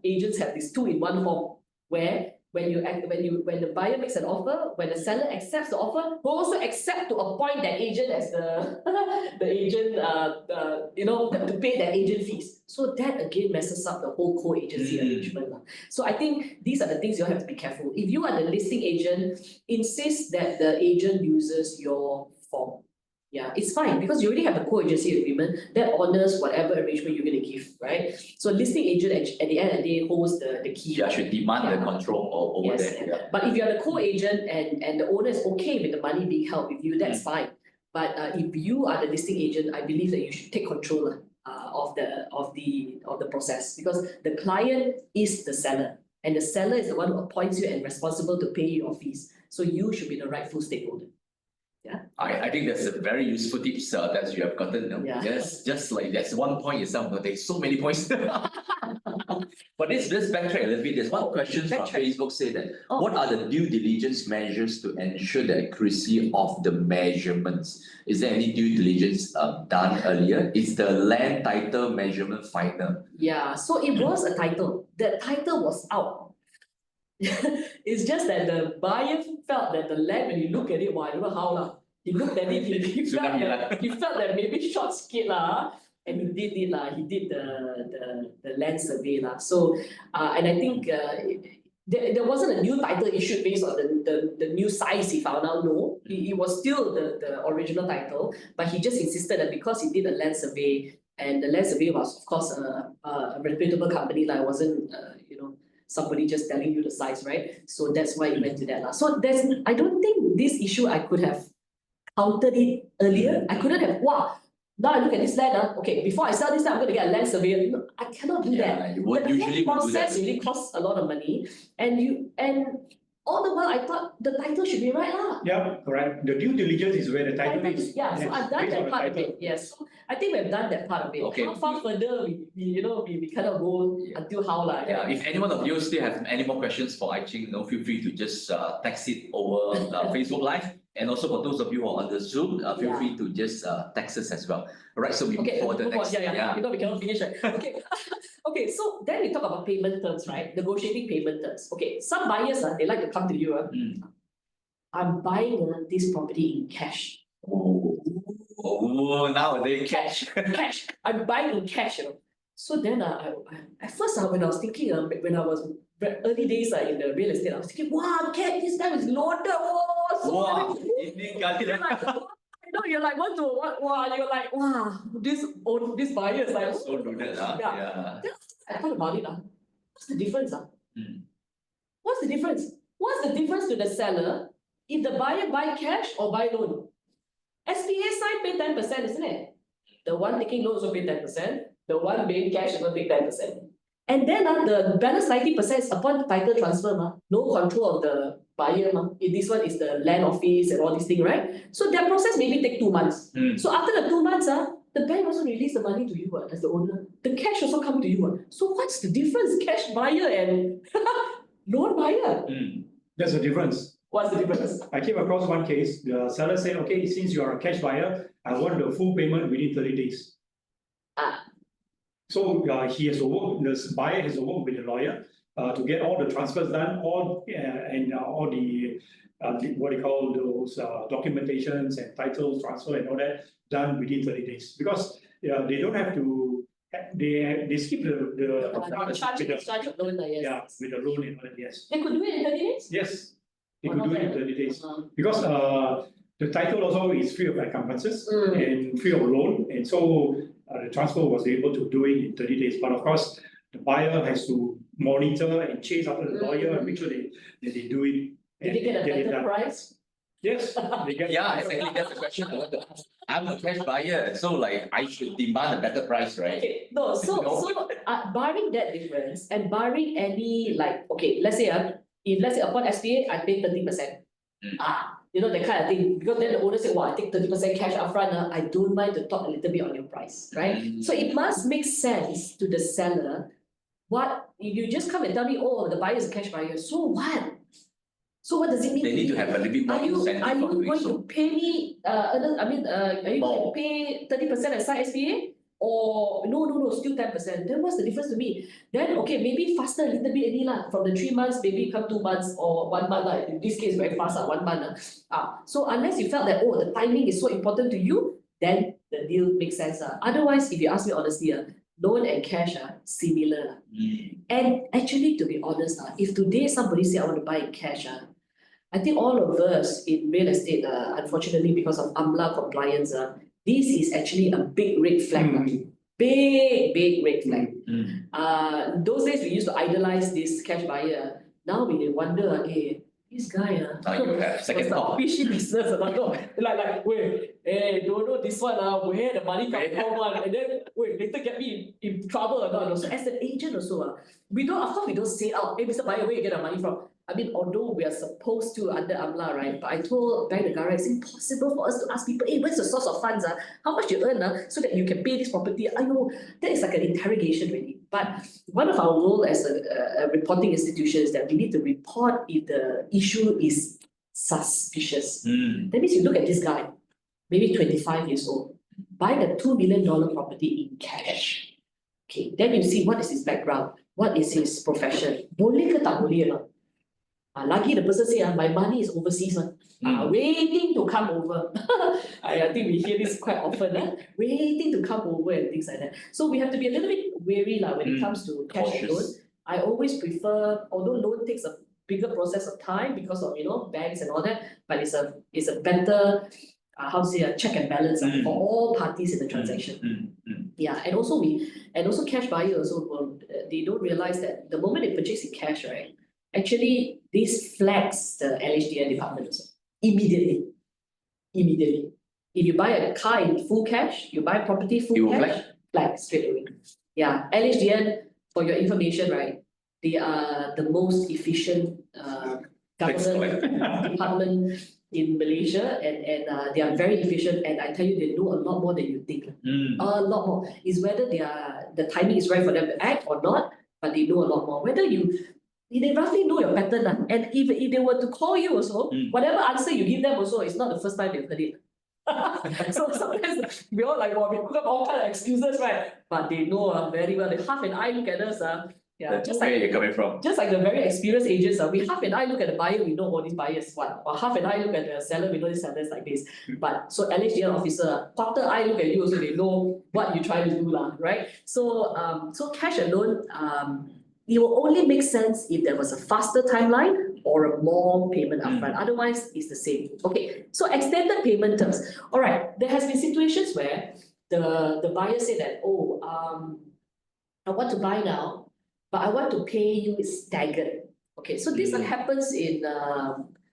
agents have this 2-in-1 form where when the buyer makes an offer, when the seller accepts the offer, who also accept to appoint that agent as the agent, to pay that agent fees. So that again messes up the whole co-agency arrangement. So I think these are the things you have to be careful. If you are the listing agent, insist that the agent uses your form. Yeah, it's fine because you already have a co-agency agreement that honors whatever arrangement you're going to give, right? So listing agent at the end of the day holds the key. Yeah, should demand the control over Yes, there. Yeah. But if you're the co-agent and the owner is okay with the money being held with you, that's fine. But if you are the listing agent, I believe that you should take control of the process, because the client is the seller and the seller is the one who appoints you and responsible to pay your fees. So you should be the rightful stakeholder. Yeah. I think that's a very useful tips that you have gotten. Yeah. Just like that's one point itself, but there's so many points. But let's backtrack a little bit. There's one question from Facebook say that what are the due diligence measures to ensure the accuracy of the measurements? Is there any due diligence done earlier? Is the land title measurement final? Yeah, so it was a title. That title was out. It's just that the buyer felt that the land, when you look at it, I don't know how he looked at it, he felt that maybe short skate and he did it he did the land survey So and I think there wasn't a new title issued based on the new size he found out. No, it was still the original title, but he just insisted that because he did a land survey, and the land survey was of course a reputable company, it wasn't somebody just telling you the size, right? So that's why he went to that. So I don't think this issue I could have countered it earlier. I couldn't have, now I look at this land, okay, before I sell this land, I'm going to get a land surveyor. No, I cannot do that. You won't usually the do that. process really costs a lot of money, and all the while I thought the title should be right. Yeah, correct. The due diligence is where the title is. Yeah, so I've done based on that the part of title. it. Yes, so I think we've done that part of it. Okay. How far further we kind of go until how Yeah, if any one of you still have any more questions for Cheng, feel free to just text it over Facebook Live. And also for those of you who are on the Zoom, feel free to just text us as well. All right, so we move forward to the next. We cannot finish, right? Okay. Okay, so then we talk about payment terms, right? Negotiating payment terms. Okay, some buyers they like to come to you. I'm buying this property in cash. Oh, nowadays cash. Cash. I'm buying in cash, So then at first when I was thinking, when I was early days in the real estate, I was thinking, wow, cash this time is loaded. Wow, you're like, you're like, wow, this buyer is like, so loaded, yeah. Then I thought about it, what's the difference? What's the difference? What's the difference to the seller if the buyer buy cash or buy loan? SPA side pay 10%, isn't it? The one taking loan also pay 10%. The one paying cash is going to pay 10%. And then the balance 90% is upon title transfer. No control of the buyer. If this one is the land office and all these things, right? So that process maybe take 2 months. So after the 2 months, the bank also release the money to you as the owner. The cash also come to you. So what's the difference? Cash buyer and loan buyer. There's a difference. What's the difference? I came across one case. The seller said, okay, since you are a cash buyer, I want the full payment within 30 days. So he has to work, the buyer has to work with the lawyer to get all the transfers done, all the what you call those documentations and titles transfer and all that done within 30 days, because they don't have to they skip the Charge of loan, yes. yeah, with the loan and all that, yes. They could do it in 30 days? Yes, they Oh, could not do it in bad. 30 days. Because Because the title also is free of encumbrances and free of loan, and so the transfer was able to do it in 30 days. But of course, the buyer has to monitor and chase after the lawyer and make sure that they do it. did they get a it better done. price? Yes, they get. Yeah, exactly. That's the question I want to ask. I'm a cash buyer, so like I should demand a better price, right? Okay, no, so barring that difference and barring any like, okay, let's say if let's say upon SPA I pay 30%. You know, that kind of thing, because then the owner said, well, I take 30% cash upfront, I don't mind to talk a little bit on your price, right? So it must make sense to the seller. What if you just come and tell me, oh, the buyer is a cash buyer, so what? So what does it mean? They need to have a little bit more Are you incentive for doing going so. to pay me, are you going to pay 30% and sign SPA? Or no, still 10%. Then what's the difference to me? Then okay, maybe faster a little bit any lah. From the 3 months, maybe come 2 months or 1 month lah. In this case, very fast 1 month. So unless you felt that, oh, the timing is so important to you, then the deal makes sense. Otherwise, if you ask me honestly, loan and cash are similar. And actually, to be honest, if today somebody say I want to buy in cash, I think all of us in real estate, unfortunately, because of AMLA compliance, this is actually a big red flag. Big red flag. Those days we used to idolize this cash buyer. Now we wonder, hey, this guy, You have second thought. fishy business, like, wait, hey, don't know this one, where the money come from, and then wait, later get me in trouble or not. So as an agent also, we don't, of course, we don't say out, hey, Mr. Buyer, where you get the money from? I mean, although we are supposed to under AMLA, right? But I told Bank Negara, it's impossible for us to ask people, hey, where's the source of funds? How much you earn so that you can pay this property? I know that is like an interrogation really. But one of our role as a reporting institution is that we need to report if the issue is suspicious. That means you look at this guy, maybe 25 years old, buying a $2 million property in cash. Okay, then you see what is his background, what is his profession. Boleh ke tak boleh or not? Lucky the person say, my money is overseas, waiting to come over. I think we hear this quite often, waiting to come over and things like that. So we have to be a little bit wary when it comes to cash and loan. I always prefer, although loan takes a bigger process of time because of banks and all that, but it's a better a check and balance for all parties in the transaction. Yeah, and also cash buyers also they don't realize that the moment they purchase in cash, right? Actually, this flags the LHDN department also. Immediately. If you buy a car in full cash, you buy property full cash, flag straight away. Yeah, LHDN, for your information, right? They are the most efficient government department in Malaysia, and they are very efficient, and I tell you, they know a lot more than you think. A lot more. It's whether the timing is right for them to act or not, but they know a lot more. They roughly know your pattern, and if they were to call you also, whatever answer you give them also, it's not the first time they've heard it. So sometimes we all like, we put up all kind of excuses, right? But they know very well. They half an eye look at us. Just like where you're coming from. Just like the very experienced agents, we half an eye look at the buyer, we know all these buyers what. Or half an eye look at the seller, we know this seller's like this. But so LHDN officer, quarter eye look at you also, they know what you try to do, right? So cash and loan, it will only make sense if there was a faster timeline or a more payment upfront. Otherwise, it's the same. Okay, so extended payment terms. All right, there has been situations where the buyer said that, I want to buy now, but I want to pay you staggered. Okay, so this happens in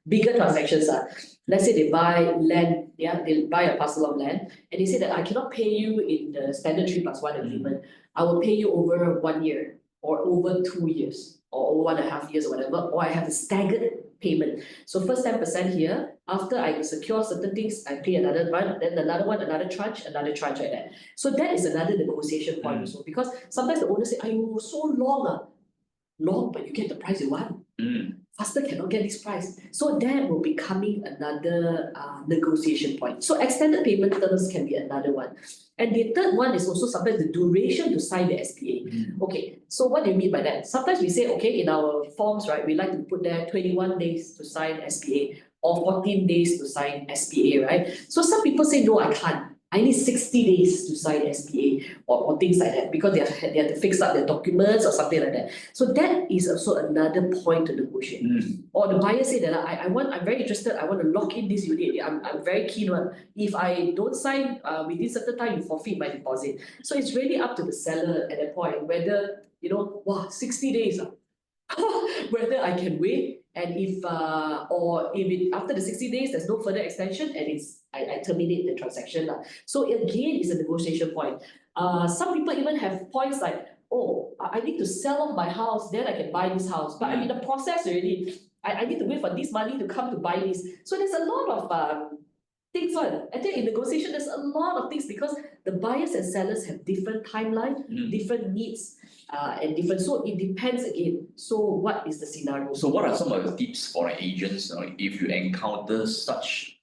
bigger transactions. Let's say they buy land, they buy a parcel of land, and they say that I cannot pay you in the standard 3+1 agreement. I will pay you over 1 year, or over 2 years, or over 1.5 years, or whatever, or I have a staggered payment. So first 10% here, after I secure certain things, I pay another one, then another one, another tranche like that. So that is another negotiation point also, because sometimes the owner say, "Ayo, so long, but you get the price you want. pastor cannot get this price. So that will be coming another negotiation point. So extended payment terms can be another one. And the third one is also sometimes the duration to sign the SPA. Okay, so what do you mean by that? Sometimes we say, okay, in our forms, right, we like to put there 21 days to sign SPA or 14 days to sign SPA, right? So some people say, no, I can't. I need 60 days to sign SPA or things like that because they have to fix up their documents or something like that. So that is also another point to negotiate. Or the buyer say that I'm very interested, I want to lock in this unit. I'm very keen on. If I don't sign within certain time, you forfeit my deposit. So it's really up to the seller at that point whether, 60 days. Whether I can wait, and if after the 60 days there's no further extension and I terminate the transaction. So again, it's a negotiation point. Some people even have points like, oh, I need to sell off my house, then I can buy this house. But I'm in the process already. I need to wait for this money to come to buy this. So there's a lot of things on. I think in negotiation there's a lot of things because the buyers and sellers have different timeline, different needs. And different, so it depends again. So what is the scenario? So what are some of the tips for agents if you encounter such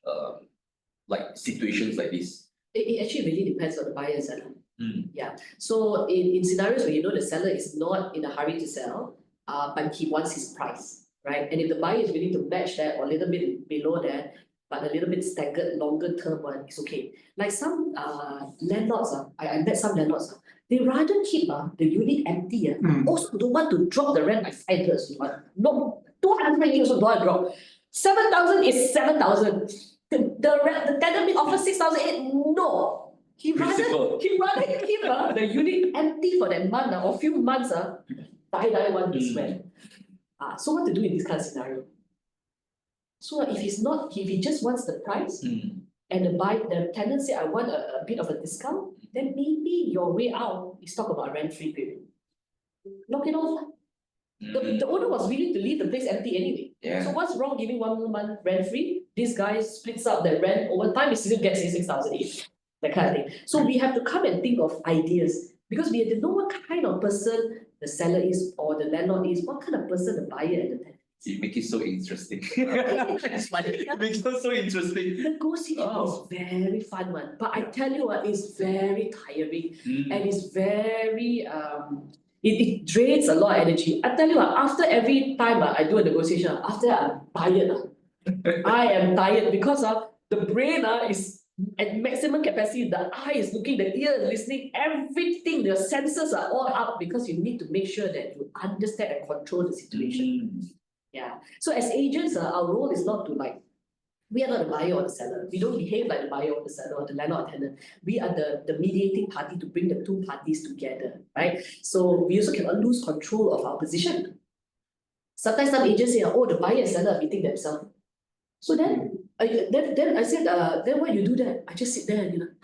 like situations like this? It actually really depends on the buyer and seller. Yeah. So in scenarios where the seller is not in a hurry to sell, but he wants his price, right? And if the buyer is willing to match that or a little bit below that, but a little bit staggered, longer term one, it's okay. Like some landlords, I met some landlords. They rather keep the unit empty. Also don't want to drop the rent by 500. No, 200 also don't want to drop. 7,000 is 7,000. The tenant may offer 6,008. No. He rather keep the unit empty for that month or few months. Die want this rent. So what to do in this kind of scenario? So if he just wants the price, and the tenant say I want a bit of a discount, then maybe your way out is talk about rent-free period. Knock it off. The owner was willing to leave the place empty anyway. Yeah. So what's wrong giving 1 month rent-free? This guy splits up the rent over time, he still gets his 6,008. That kind of thing. So we have to come and think of ideas because we have to know what kind of person the seller is or the landlord is, what kind of person the buyer and the tenant. You make it so interesting. It's funny. It makes it so interesting. Negotiation is very fun one, but I tell you what, it's very tiring and it's very it drains a lot of energy. I tell you what, after every time I do a negotiation, after I'm tired. I am tired because the brain is at maximum capacity, the eye is looking, the ear is listening, everything, the senses are all up because you need to make sure that you understand and control the situation. Yeah. So as agents, our role is not to we are not the buyer or the seller. We don't behave like the buyer or the seller or the landlord or tenant. We are the mediating party to bring the two parties together, right? So we also cannot lose control of our position. Sometimes some agents say, oh, the buyer and seller are meeting themselves. So then I said, then why you do that? I just sit there and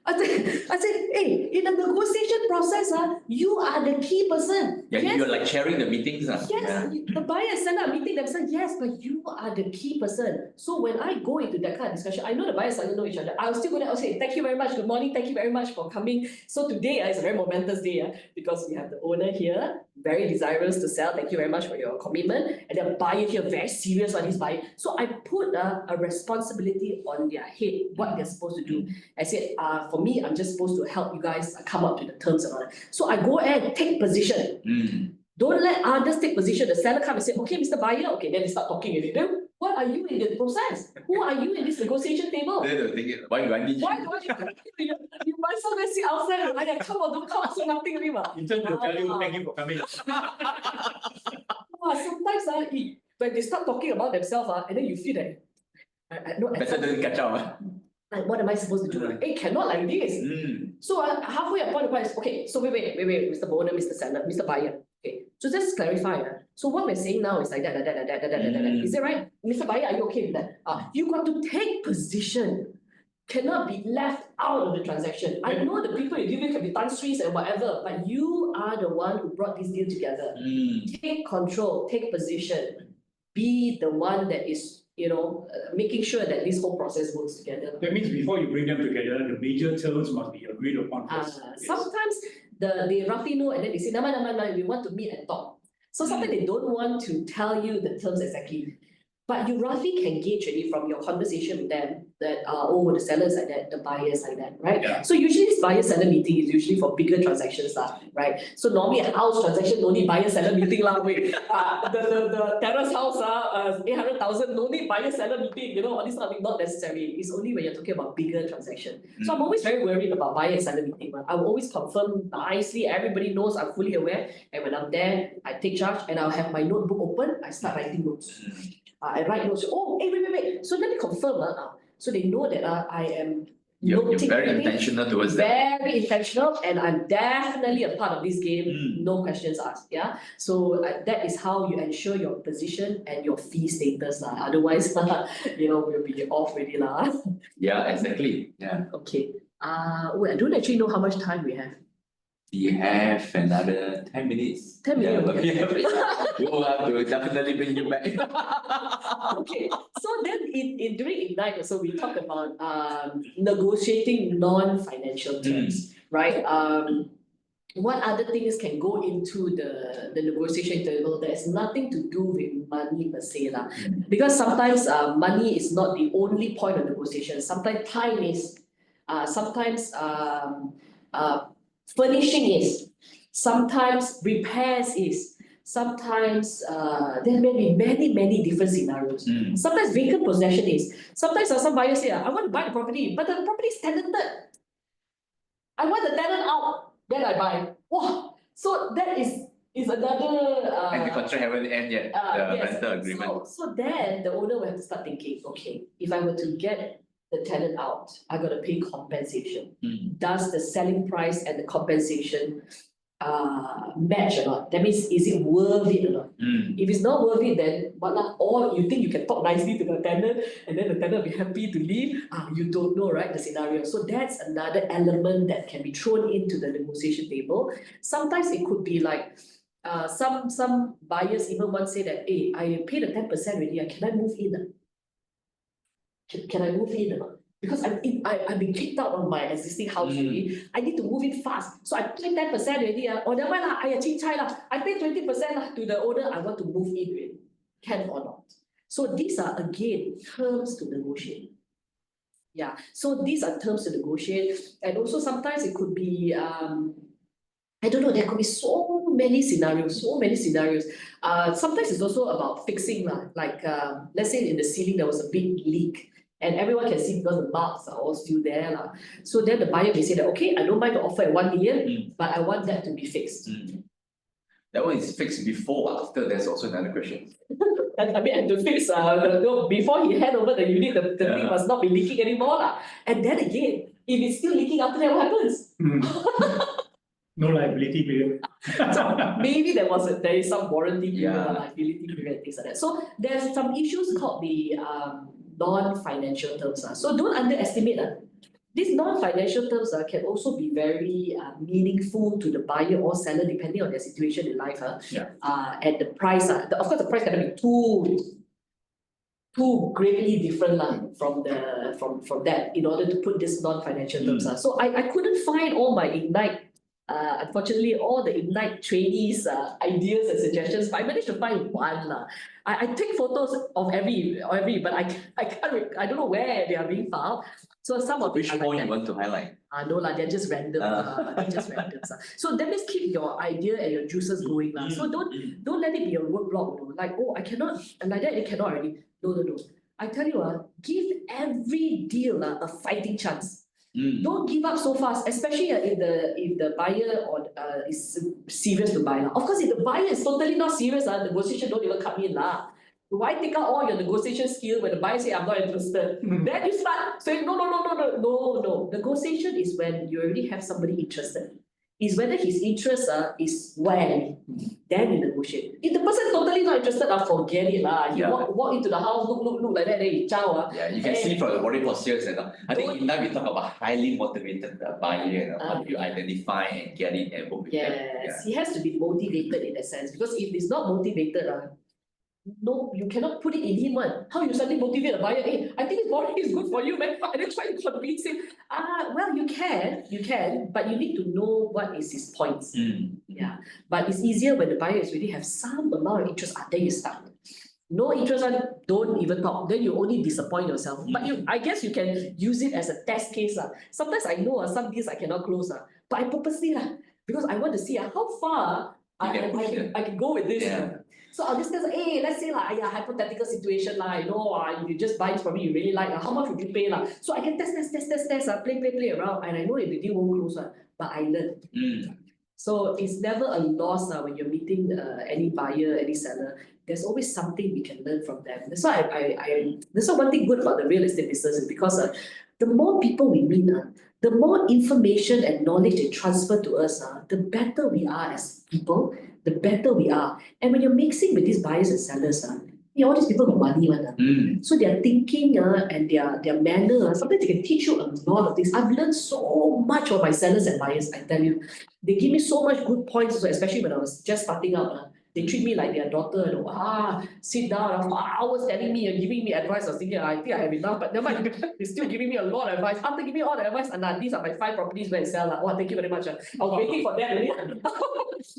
I said, hey, in the negotiation process, you are the key person. Yeah, yes. You're like chairing the meetings. Yes, the buyer and seller are meeting themselves, yes, but you are the key person. So when I go into that kind of discussion, I know the buyer and seller know each other. I'll still go there, I'll say, thank you very much, good morning, thank you very much for coming. So today is a very momentous day because we have the owner here, very desirous to sell, thank you very much for your commitment. And the buyer here, very serious on his buying. So I put a responsibility on their head, what they're supposed to do. I said, for me, I'm just supposed to help you guys come up to the terms and all that. So I go and take position. Don't let others take position. The seller come and say, okay, Mr. Buyer, okay, then they start talking with you. Then what are you in the process? Who are you in this negotiation table? Then they'll think, why do I need you? Why do I need you? You might as well sit outside. I come on, don't come, so nothing anymore. In terms of value, thank you for coming. Sometimes when they start talking about themselves, and then you feel that better than catch up. Like, what am I supposed to do? It cannot like this. So halfway upon the price, okay, so wait, Mr. Owner, Mr. Seller, Mr. Buyer. Okay, so just clarify. So what we're saying now is like that. Is it right? Mr. Buyer, are you okay with that? You got to take position. Cannot be left out of the transaction. I know the people you deal with can be Tan Sries and whatever, but you are the one who brought this deal together. Take control, take position. Be the one that is making sure that this whole process works together. That means before you bring them together, the major terms must be agreed upon first. Sometimes they roughly know and then they say, no, we want to meet and talk. So sometimes they don't want to tell you the terms exactly. But you roughly can gauge already from your conversation with them that, oh, the seller is like that, the buyer is like that, right? Yeah. So usually this buyer-seller meeting is usually for bigger transactions, right? So normally a house transaction, no need buyer-seller meeting, wait. The terrace house, 800,000, no need buyer-seller meeting, all this stuff, not necessary. It's only when you're talking about bigger transaction. So I'm always very worried about buyer and seller meeting. I will always confirm nicely, everybody knows I'm fully aware, and when I'm there, I take charge and I'll have my notebook open, I start writing notes. I write notes. Oh, hey, wait. So let me confirm. So they know that I am You're noting very everything. intentional towards that. Very intentional, and I'm definitely a part of this game. No questions asked. Yeah. So that is how you ensure your position and your fee status, Otherwise, we'll be off already, Yeah, exactly. Yeah. Okay. Wait, I don't actually know how much time we have. We have another 10 minutes. 10 minutes. Yeah, we will have to definitely bring you back. Okay, so then during Ignite also we talked about negotiating non-financial terms, right? What other things can go into the negotiation table that has nothing to do with money per se, because sometimes money is not the only point of negotiation. Sometimes time is, sometimes furnishing is, sometimes repairs is, sometimes there may be many different scenarios. Sometimes vacant possession is, sometimes some buyers say, I want to buy the property, but the property is tenanted. I want the tenant out, then I buy. Wow, so that is another And the contract haven't ended yet, the yes. rental agreement. So then the owner will have to start thinking, okay, if I were to get the tenant out, I got to pay compensation. Does the selling price and the compensation match or not? That means, is it worth it or not? If it's not worth it, then what lah? Or you think you can talk nicely to the tenant and then the tenant will be happy to leave? You don't know, right? The scenario. So that's another element that can be thrown into the negotiation table. Sometimes it could be like, some buyers even once say that, hey, I paid the 10% already, can I move in? Can I move in or not? Because I've been kicked out of my existing house already. I need to move in fast. So I pay 10% already. Or never mind, I pay 20% to the owner. I want to move in already. Can or not? So these are again terms to negotiate. Yeah. So these are terms to negotiate. And also sometimes it could be I don't know, there could be so many scenarios. Sometimes it's also about fixing, like let's say in the ceiling there was a big leak and everyone can see because the marks are all still there. So then the buyer may say that, okay, I don't mind to offer at 1 million, but I want that to be fixed. That one is fixed before or after, that's also another question. And to fix, before he hand over the unit, the thing must not be leaking anymore. And then again, if it's still leaking after that, what happens? No liability period. So maybe there is some warranty period, liability period, things like that. So there's some issues called the non-financial terms. So don't underestimate. These non-financial terms can also be very meaningful to the buyer or seller depending on their situation in life. And the price. Of course, the price cannot be too greatly different from that in order to put this non-financial terms. So I couldn't find all my Ignite. Unfortunately, all the Ignite trainees' ideas and suggestions, but I managed to find one. I take photos of every, but I can't. I don't know where they are being found. So some of which point you want to highlight? No they're just random. They're just random. So that means keep your idea and your juices going. So don't let it be a roadblock. Like, oh, I cannot, and like that it cannot already. No. I tell you, give every deal a fighting chance. Don't give up so fast, especially if the buyer is serious to buy. Of course, if the buyer is totally not serious, negotiation don't even come in. Why take out all your negotiation skill when the buyer say I'm not interested? Then you start saying no. Negotiation is when you already have somebody interested. Is whether his interest is when then you negotiate. If the person totally not interested, forget it. He walk into the house, look like that, then he chow. Yeah, you can see from the body postures. I think in that we talk about highly motivated buyer. How do you identify and get it and work with them? Yes, he has to be motivated in that sense, because if he's not motivated, no, you cannot put it in him one. How you suddenly motivate a buyer? Hey, I think this morning is good for you, man. And then try to convince him. Well, you can, but you need to know what is his points. Yeah. But it's easier when the buyer is really have some amount of interest. Then you start. No interest on, don't even talk. Then you only disappoint yourself. But I guess you can use it as a test case. Sometimes I know some deals I cannot close. But I purposely because I want to see how far I can go with this. Yeah. So I'll just tell, hey, let's say hypothetical situation if you just buy this from me, you really like, how much would you pay So I can test, play around, and I know if the deal won't close but I learn. So it's never a loss when you're meeting any buyer, any seller. There's always something we can learn from them. That's why that's why one thing good about the real estate business is because the more people we meet, the more information and knowledge they transfer to us, the better we are as people, the better we are. And when you're mixing with these buyers and sellers, all these people got money so their thinking and their manner, sometimes they can teach you a lot of things. I've learned so much from my sellers and buyers, I tell you. They give me so much good points, especially when I was just starting out. They treat me like their daughter, sit down for hours telling me and giving me advice. I was thinking, I think I have enough, but never mind. They're still giving me a lot of advice. After giving me all the advice, these are my 5 properties where I sell. Thank you very much. I was waiting for that really.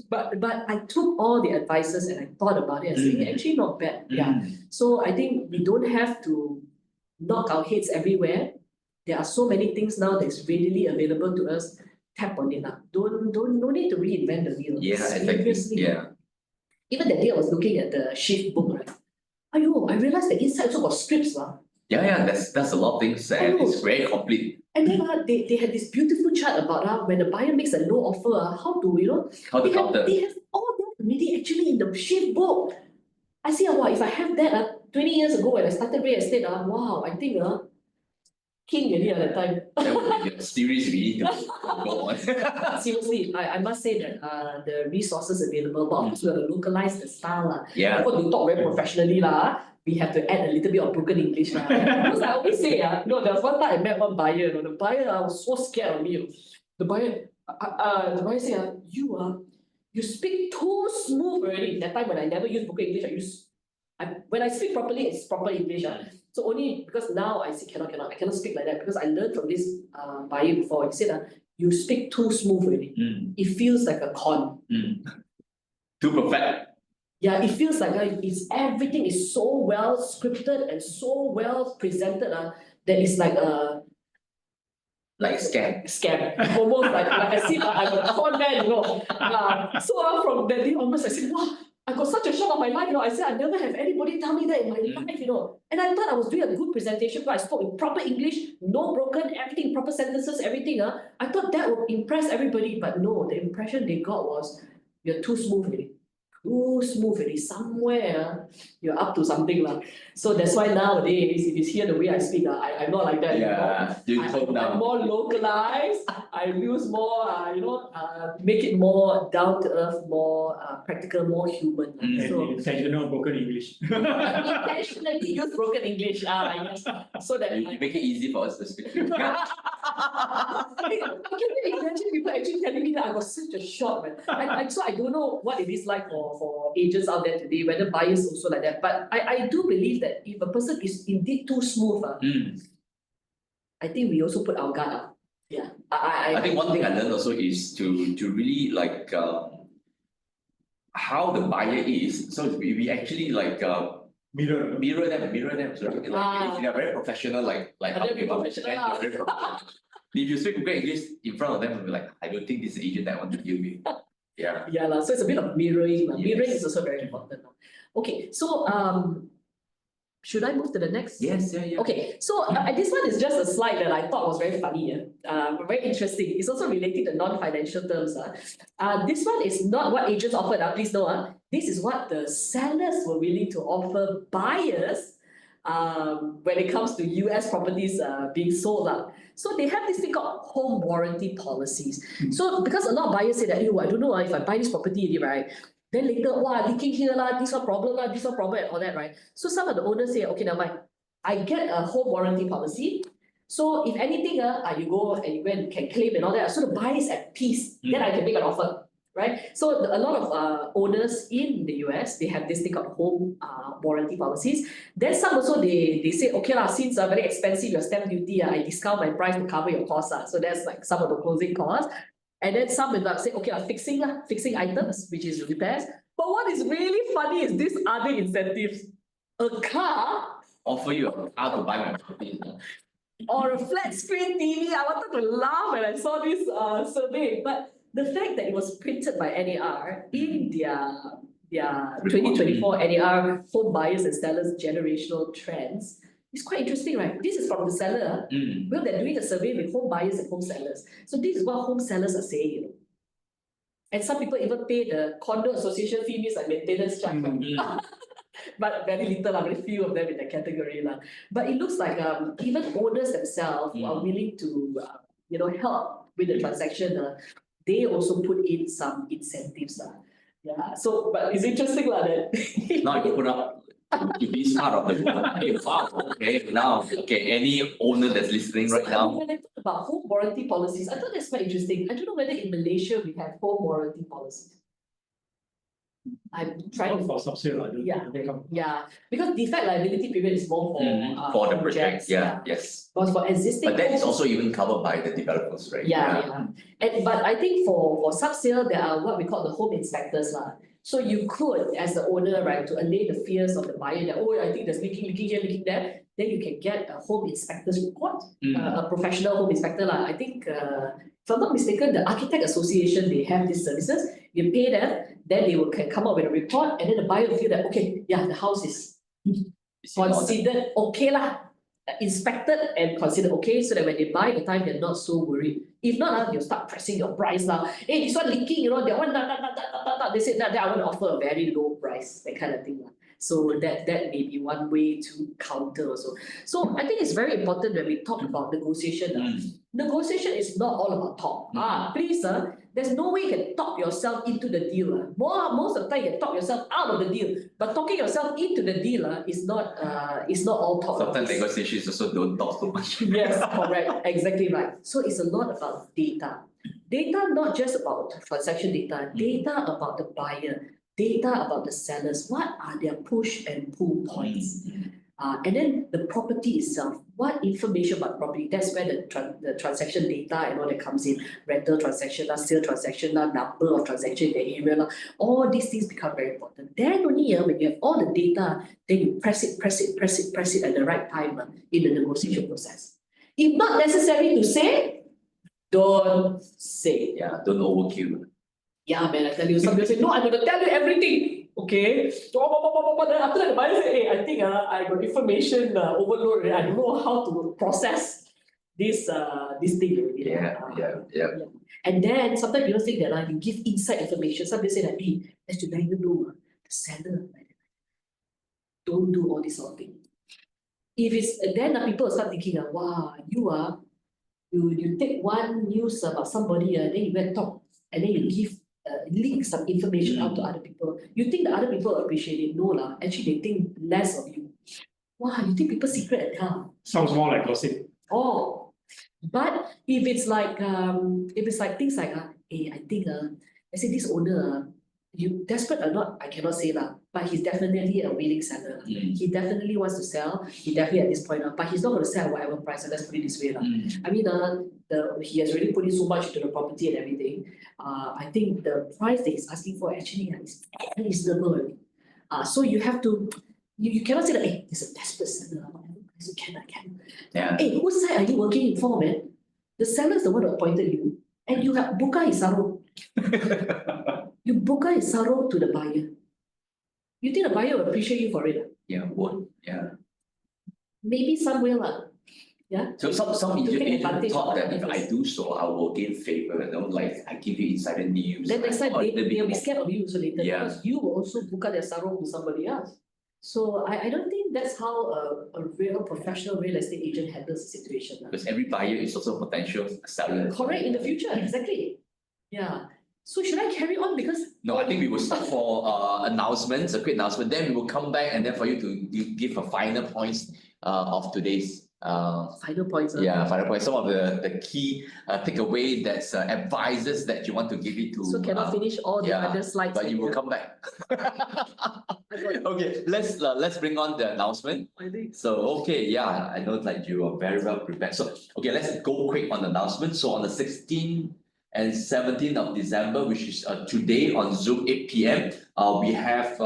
But I took all the advices and I thought about it and said, actually not bad. Yeah. So I think we don't have to knock our heads everywhere. There are so many things now that's readily available to us. Tap on it. No need to reinvent the wheel. Yeah, exactly. Yeah. Even that day I was looking at the shift book, right? I realized the inside also got scripts. Yeah, that's a lot of things and it's very complete. And then they had this beautiful chart about when the buyer makes a low offer, how to, how to counter. They have all that already actually in the shift book. I see, if I have that 20 years ago when I started real estate, wow, I think king really at that time. That would be the series we need to go on. Seriously, I must say that the resources available, but of course we have to localize the style. Yeah. Of course, we talk very professionally. We have to add a little bit of broken English. Because I always say, there was one time I met one buyer. The buyer was so scared of me. The buyer said, you speak too smooth already. That time when I never used broken English, when I speak properly, it's proper English. So only because now I say I cannot speak like that because I learned from this buyer before. He said, you speak too smooth already. It feels like a con. Too perfect. Yeah, it feels like everything is so well scripted and so well presented that it's like a scam. Scam. Almost like I see I'm a con man, So from that day onwards, I said, wow, I got such a shock of my life, I said I never have anybody tell me that in my life, And I thought I was doing a good presentation because I spoke in proper English, no broken, everything, proper sentences, everything. I thought that would impress everybody, but no, the impression they got was you're too smooth already. Too smooth already. Somewhere you're up to something. So that's why nowadays, if you hear the way I speak, I'm not like that. Yeah, I'm more localized. I use more, make it more down to earth, more practical, more human. So intentional broken English. Intentionally use broken English. Yes. So that you make it easy for us to speak. I can imagine people actually telling me that I was such a shock, man. So I don't know what it is like for agents out there today, whether buyers also like that. But I do believe that if a person is indeed too smooth, I think we also put our guard up. Yeah. I think one thing I learned also is to really how the buyer is. So we actually mirror them. So if they are very professional, how they are if you speak good English in front of them, you'll be like, I don't think this is the agent that I want to deal with. Yeah. Yeah, so it's a bit of mirroring. Yes. Mirroring is also very important. Okay, so should I move to the next? Yes, yeah. Okay, so this one is just a slide that I thought was very funny, very interesting. It's also related to non-financial terms. This one is not what agents offered. Please know, this is what the sellers were willing to offer buyers when it comes to US properties being sold. So they have this thing called home warranty policies. So because a lot of buyers say that, I don't know if I buy this property, right? Then later, leaking here, this one problem, and all that, right? So some of the owners say, okay, now I get a home warranty policy. So if anything, you go and you can claim and all that. So the buyer is at peace. Then I can make an offer. right? So a lot of owners in the US, they have this thing called home warranty policies. Then some also they say, okay lah, since very expensive your stamp duty, I discount my price to cover your costs. So that's like some of the closing costs. And then some will say, okay, fixing items, which is repairs. But what is really funny is these other incentives. A car Offer you a car to buy my property. or a flat screen TV. I wanted to laugh when I saw this survey. But the fact that it was printed by NAR in their 2024 NAR home buyers and sellers generational trends is quite interesting, right? This is from the seller. Well, they're doing a survey with home buyers and home sellers. So this is what home sellers are saying, you know. And some people even pay the condo association fee, means like maintenance charge. But very little, very few of them in that category. But it looks like even owners themselves who are willing to help with the transaction, they also put in some incentives. Yeah. So, but it's interesting that Now you put up to this part of the book. Hey, wow, okay, now, any owner that's listening right now. When I talk about home warranty policies, I thought that's quite interesting. I don't know whether in Malaysia we have home warranty policies. I'm trying to. For subsale, Yeah, because defect liability period is more For the project, projects, yes. But for existing. But that is homes, also even covered by the developers, right? Yeah. But I think for subsale, there are what we call the home inspectors. So you could, as the owner, right, to allay the fears of the buyer that, oh, I think there's leaking here, leaking there, then you can get a home inspector's report, a professional home inspector. I think, if I'm not mistaken, the Architect Association, they have these services. You pay them, then they can come up with a report, and then the buyer will feel that, okay, yeah, the house is considered okay inspected and considered okay, so that when they buy the time, they're not so worried. If not, they'll start pressing your price. Hey, this one leaking, that one, they said that I want to offer a very low price, that kind of thing. So that may be one way to counter also. So I think it's very important when we talk about negotiation. Negotiation is not all about talk. Please, there's no way you can talk yourself into the deal. Most of the time you can talk yourself out of the deal, but talking yourself into the deal is not all talk. Sometimes negotiations also don't talk so much. Yes, correct, exactly right. So it's a lot about data. Data not just about transaction data, data about the buyer, data about the sellers. What are their push and pull points? And then the property itself, what information about property? That's where the transaction data and all that comes in. Rental transaction, sale transaction, number of transaction in the area. All these things become very important. Then only when you have all the data, then you press it at the right time in the negotiation process. If not necessary to say, don't say. Yeah, don't overkill. Yeah, man, I tell you, some people say, no, I'm going to tell you everything. Okay. Then after that, the buyer say, hey, I think I got information overload. I don't know how to process this thing already. Yeah. And then sometimes people think that you give inside information. Some people say that, hey, as to let you know, the seller, don't do all this sort of thing. If it's then people start thinking, wow, you take one news about somebody, then you go and talk, and then you give link some information out to other people. You think the other people appreciate it? No, actually they think less of you. Wow, you think people secret Sounds more like gossip. Oh, but if it's like things like hey, I think I say this owner you desperate or not, I cannot say but he's definitely a willing seller. He definitely wants to sell. He definitely at this point but he's not going to sell at whatever price. Let's put it this way I mean he has already put in so much into the property and everything. I think the price that he's asking for actually is reasonable. So you have to you cannot say that hey, it's a desperate seller. You can. Yeah. Hey, whose side are you working for, man? The seller is the one who appointed you, and you have buka isaro. You buka isaro to the buyer. You think the buyer will appreciate you for it? Yeah, won't. Yeah. Maybe some will. Yeah. So some To take agent advantage thought of that if I do so, I will gain favor. Like I give you insider news. Then next time they'll be scared of you so later because you will also buka their saro to somebody else. So I don't think that's how a real professional real estate agent handles the situation. Because every buyer is also a potential seller. Correct, in the future, exactly. Yeah. So should I carry on? Because no, I think we will start for announcements, a quick announcement. Then we will come back and then for you to give a final points of today's Final points. Yeah, final point. Some of the key takeaway that's advices that you want to give it to. So cannot finish all the yeah, other slides. but you will come back. Okay, let's bring on the announcement. So okay, yeah, I know like you are very well prepared. So okay, let's go quick on the announcement. So on the 16th and 17th of December, which is today on Zoom 8 p.m, we have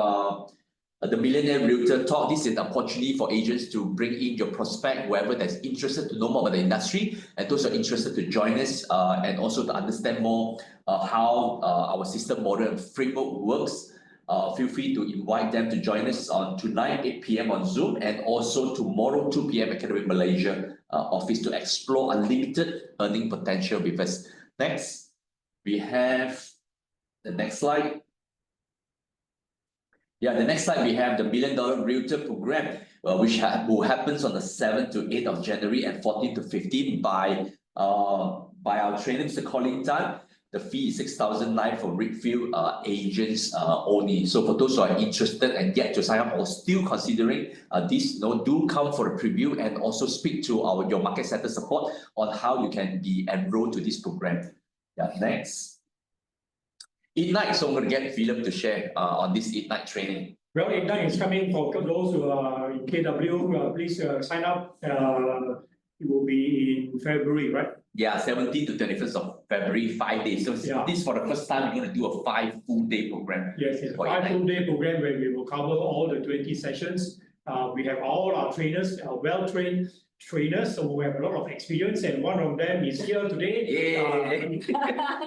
the Millionaire Realtor Talk. This is an opportunity for agents to bring in your prospect, whoever that's interested to know more about the industry, and those who are interested to join us and also to understand more how our system model and framework works. Feel free to invite them to join us on tonight 8 p.m. on Zoom, and also tomorrow 2 p.m. at KW Malaysia office to explore unlimited earning potential with us. Next, we have the next slide. Yeah, the next slide we have the $1 Million Realtor Program, which will happens on the 7th to 8th of January and 14th to 15th by our trainer, Mr. Colin Tan. The fee is 6,900 for Reapfield agents only. So for those who are interested and yet to sign up or still considering this, do come for a preview and also speak to your market center support on how you can be enrolled to this program. Yeah, next. Ignite, so I'm going to get Philip to share on this Ignite training. Well, Ignite is coming for those who are in KW. Please sign up. It will be in February, right? Yeah, 17th to 21st of February, 5 days. So Yeah. this for the first time, we're going to do a 5 full-day program. Yes, it's a for 5 Ignite. full-day program where we will cover all the 20 sessions. We have all our trainers, well-trained trainers who have a lot of experience, and one of them is here today.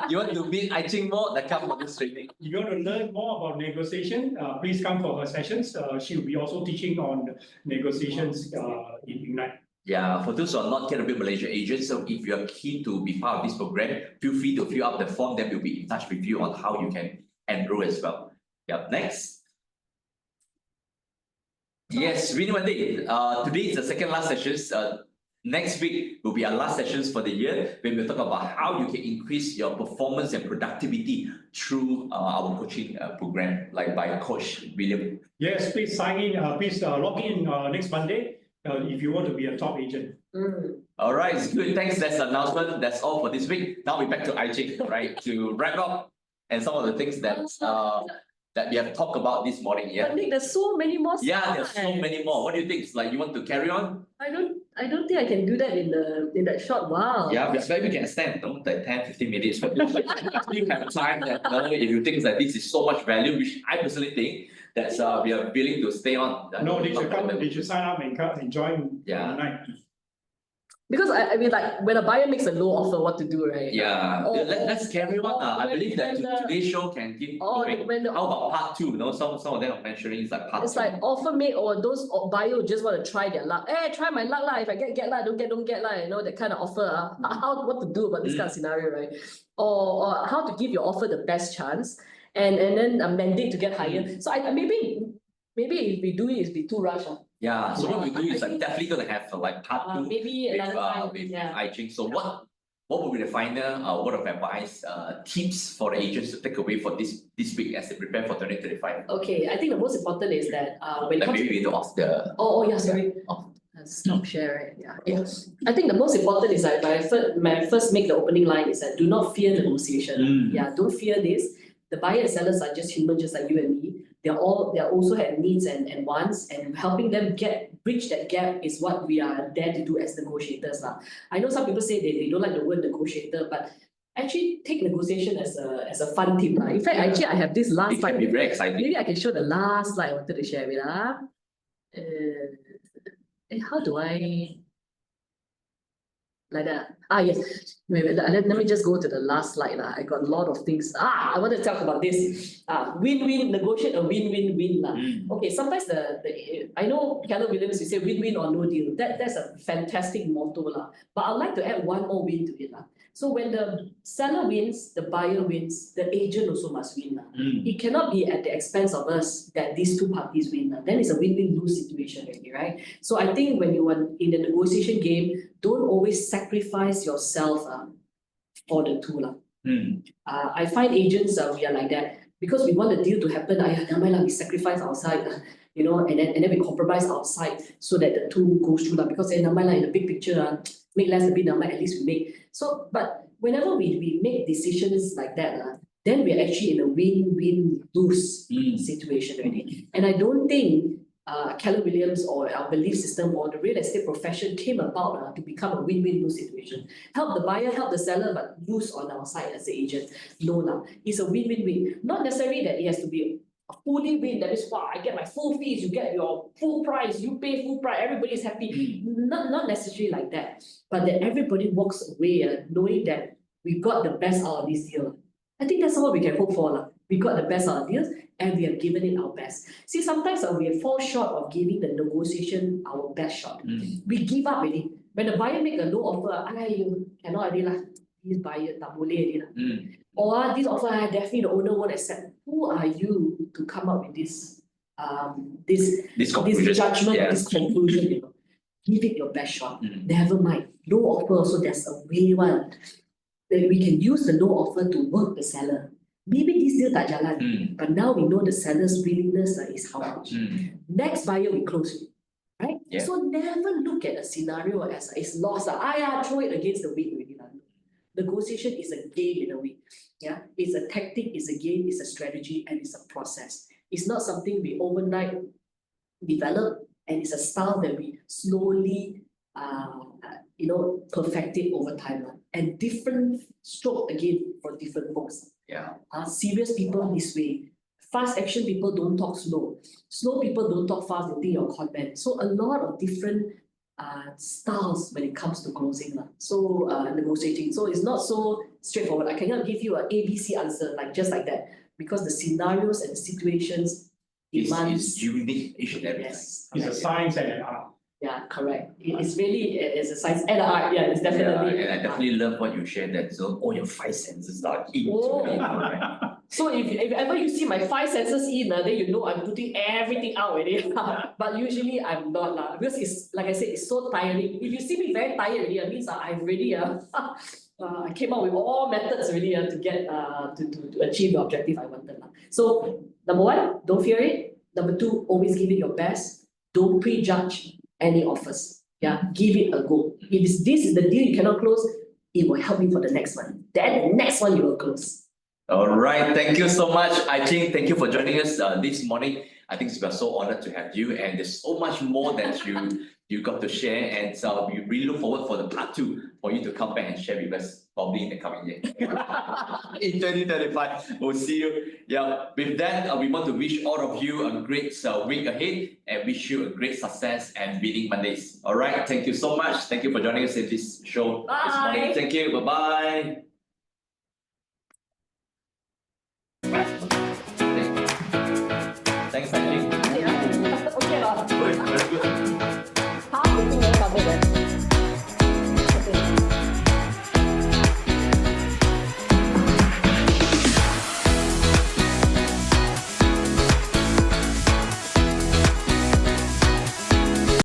You want to meet Cheng more? Then come for this training. If you want to learn more about negotiation, please come for her sessions. She will be also teaching on negotiations in Ignite. Yeah, for those who are not KW Malaysia agents, so if you are keen to be part of this program, feel free to fill out the form. Then we'll be in touch with you on how you can enroll as well. Yeah, next. Yes, Winning Monday. Today is the second last sessions. Next week will be our last sessions for the year, when we'll talk about how you can increase your performance and productivity through our coaching program, like by Coach William. Yes, please sign in. Please log in next Monday if you want to be a top agent. All right, it's good. Thanks. That's the announcement. That's all for this week. Now we're back to Cheng, right, to wrap up and some of the things that we have talked about this morning. Yeah. But Nick, there's so many more slides. Yeah, there's so many more. What do you think? It's like you want to carry on? I don't think I can do that in that short while. Yeah, maybe we can stand like 10-15 minutes. But you have time that if you think that this is so much value, which I personally think that we are willing to stay on. No, they should come. They should sign up and join. Yeah. Tonight. Because I mean, like when a buyer makes a low offer, what to do, right? Yeah, let's carry on. I when- believe that when the- today's show can give. when the- How about part 2? Some of them are mentioning it's like part 2. It's like offer made, or those buyer who just want to try their luck. Hey, try my luck lah. If I get lah, don't get lah. You know, that kind of offer. What to do about this kind of scenario, right? Or how to give your offer the best chance, and then a mandate to get higher. So maybe if we do it, it'll be too rush. Yeah, so what we do is I like think- definitely gonna have like part 2 maybe another time. with Yeah. Cheng. So what will be the final word of advice, tips for the agents to take away for this week as they prepare for 2025? Okay, I think the most important is that when it Like comes maybe we do off the yeah, sorry. Stop share, right? Yeah. I think the most important is that when I first make the opening line is that do not fear negotiation. Yeah, don't fear this. The buyer and sellers are just human, just like you and me. They also have needs and wants, and helping them bridge that gap is what we are there to do as negotiators. I know some people say they don't like the word negotiator, but actually take negotiation as a fun tip. In fact, actually I have this last it slide. can be very exciting. Maybe I can show the last slide I wanted to share with how do I like that? Yes. Wait, let me just go to the last slide. I got a lot of things. I want to talk about this. Win-win, negotiate a win-win-win. Okay, sometimes I know Keller Williams, you say win-win or no deal. That's a fantastic motto. But I'd like to add one more win to it. So when the seller wins, the buyer wins, the agent also must win. It cannot be at the expense of us that these two parties win. Then it's a win-win-lose situation already, right? So I think when you are in the negotiation game, don't always sacrifice yourself for the two. I find agents, we are like that. Because we want the deal to happen, we sacrifice our side. and then we compromise outside so that the two goes through because in the big picture, make less a bit, at least we make. So, but whenever we make decisions like that, then we're actually in a win-win-lose situation already. And I don't think Keller Williams or our belief system or the real estate profession came about to become a win-win-lose situation. Help the buyer, help the seller, but lose on our side as the agent. No, it's a win-win-win. Not necessarily that it has to be a fully win, that is why I get my full fees, you get your full price, you pay full price, everybody's happy. Not necessarily like that, but that everybody walks away knowing that we got the best out of this deal. I think that's what we can hope for. We got the best out of deals and we have given it our best. See, sometimes we fall short of giving the negotiation our best shot. We give up already. When the buyer make a low offer, you cannot already this buyer tak boleh already. Or this offer, definitely the owner won't accept. Who are you to come up with this judgment, this conclusion? Give it your best shot. Never mind. No offer, so there's a way one. That we can use the no offer to work the seller. Maybe this deal tak jalan, but now we know the seller's willingness is how much. Next buyer we close, right? Yeah. So never look at a scenario as it's lost. Throw it against the wind already. Negotiation is a game in a way. Yeah, it's a tactic, it's a game, it's a strategy, and it's a process. It's not something we overnight develop, and it's a style that we slowly perfect it over time. And different stroke again for different folks. Yeah. Serious people this way. Fast action people don't talk slow. Slow people don't talk fast, they think you're content. So a lot of different styles when it comes to closing. So negotiating. So it's not so straightforward. I cannot give you an ABC answer just like that. Because the scenarios and the situations is unique each and every time. It's a science and an art. Yeah, correct. It's really a science and an art. Yeah, it's definitely. And I definitely love what you shared that. So all your five senses are into it. Right? So if ever you see my five senses in, then you know I'm putting everything out already. But usually I'm not because it's like I said, it's so tiring. If you see me very tired already, it means I've already I came up with all methods already to get to achieve the objective I wanted. So number one, don't fear it. Number two, always give it your best. Don't prejudge any offers. Yeah, give it a go. If this is the deal you cannot close, it will help you for the next one. Then the next one you will close. All right, thank you so much. I think thank you for joining us this morning. I think we are so honored to have you, and there's so much more that you got to share, and so we really look forward for the part 2 for you to come back and share with us probably in the coming year. In 2035, we'll see you. Yeah, with that, we want to wish all of you a great week ahead and wish you a great success and winning Mondays. All right, thank you so much. Thank you for joining us in this show this morning. Thank you. Bye-bye.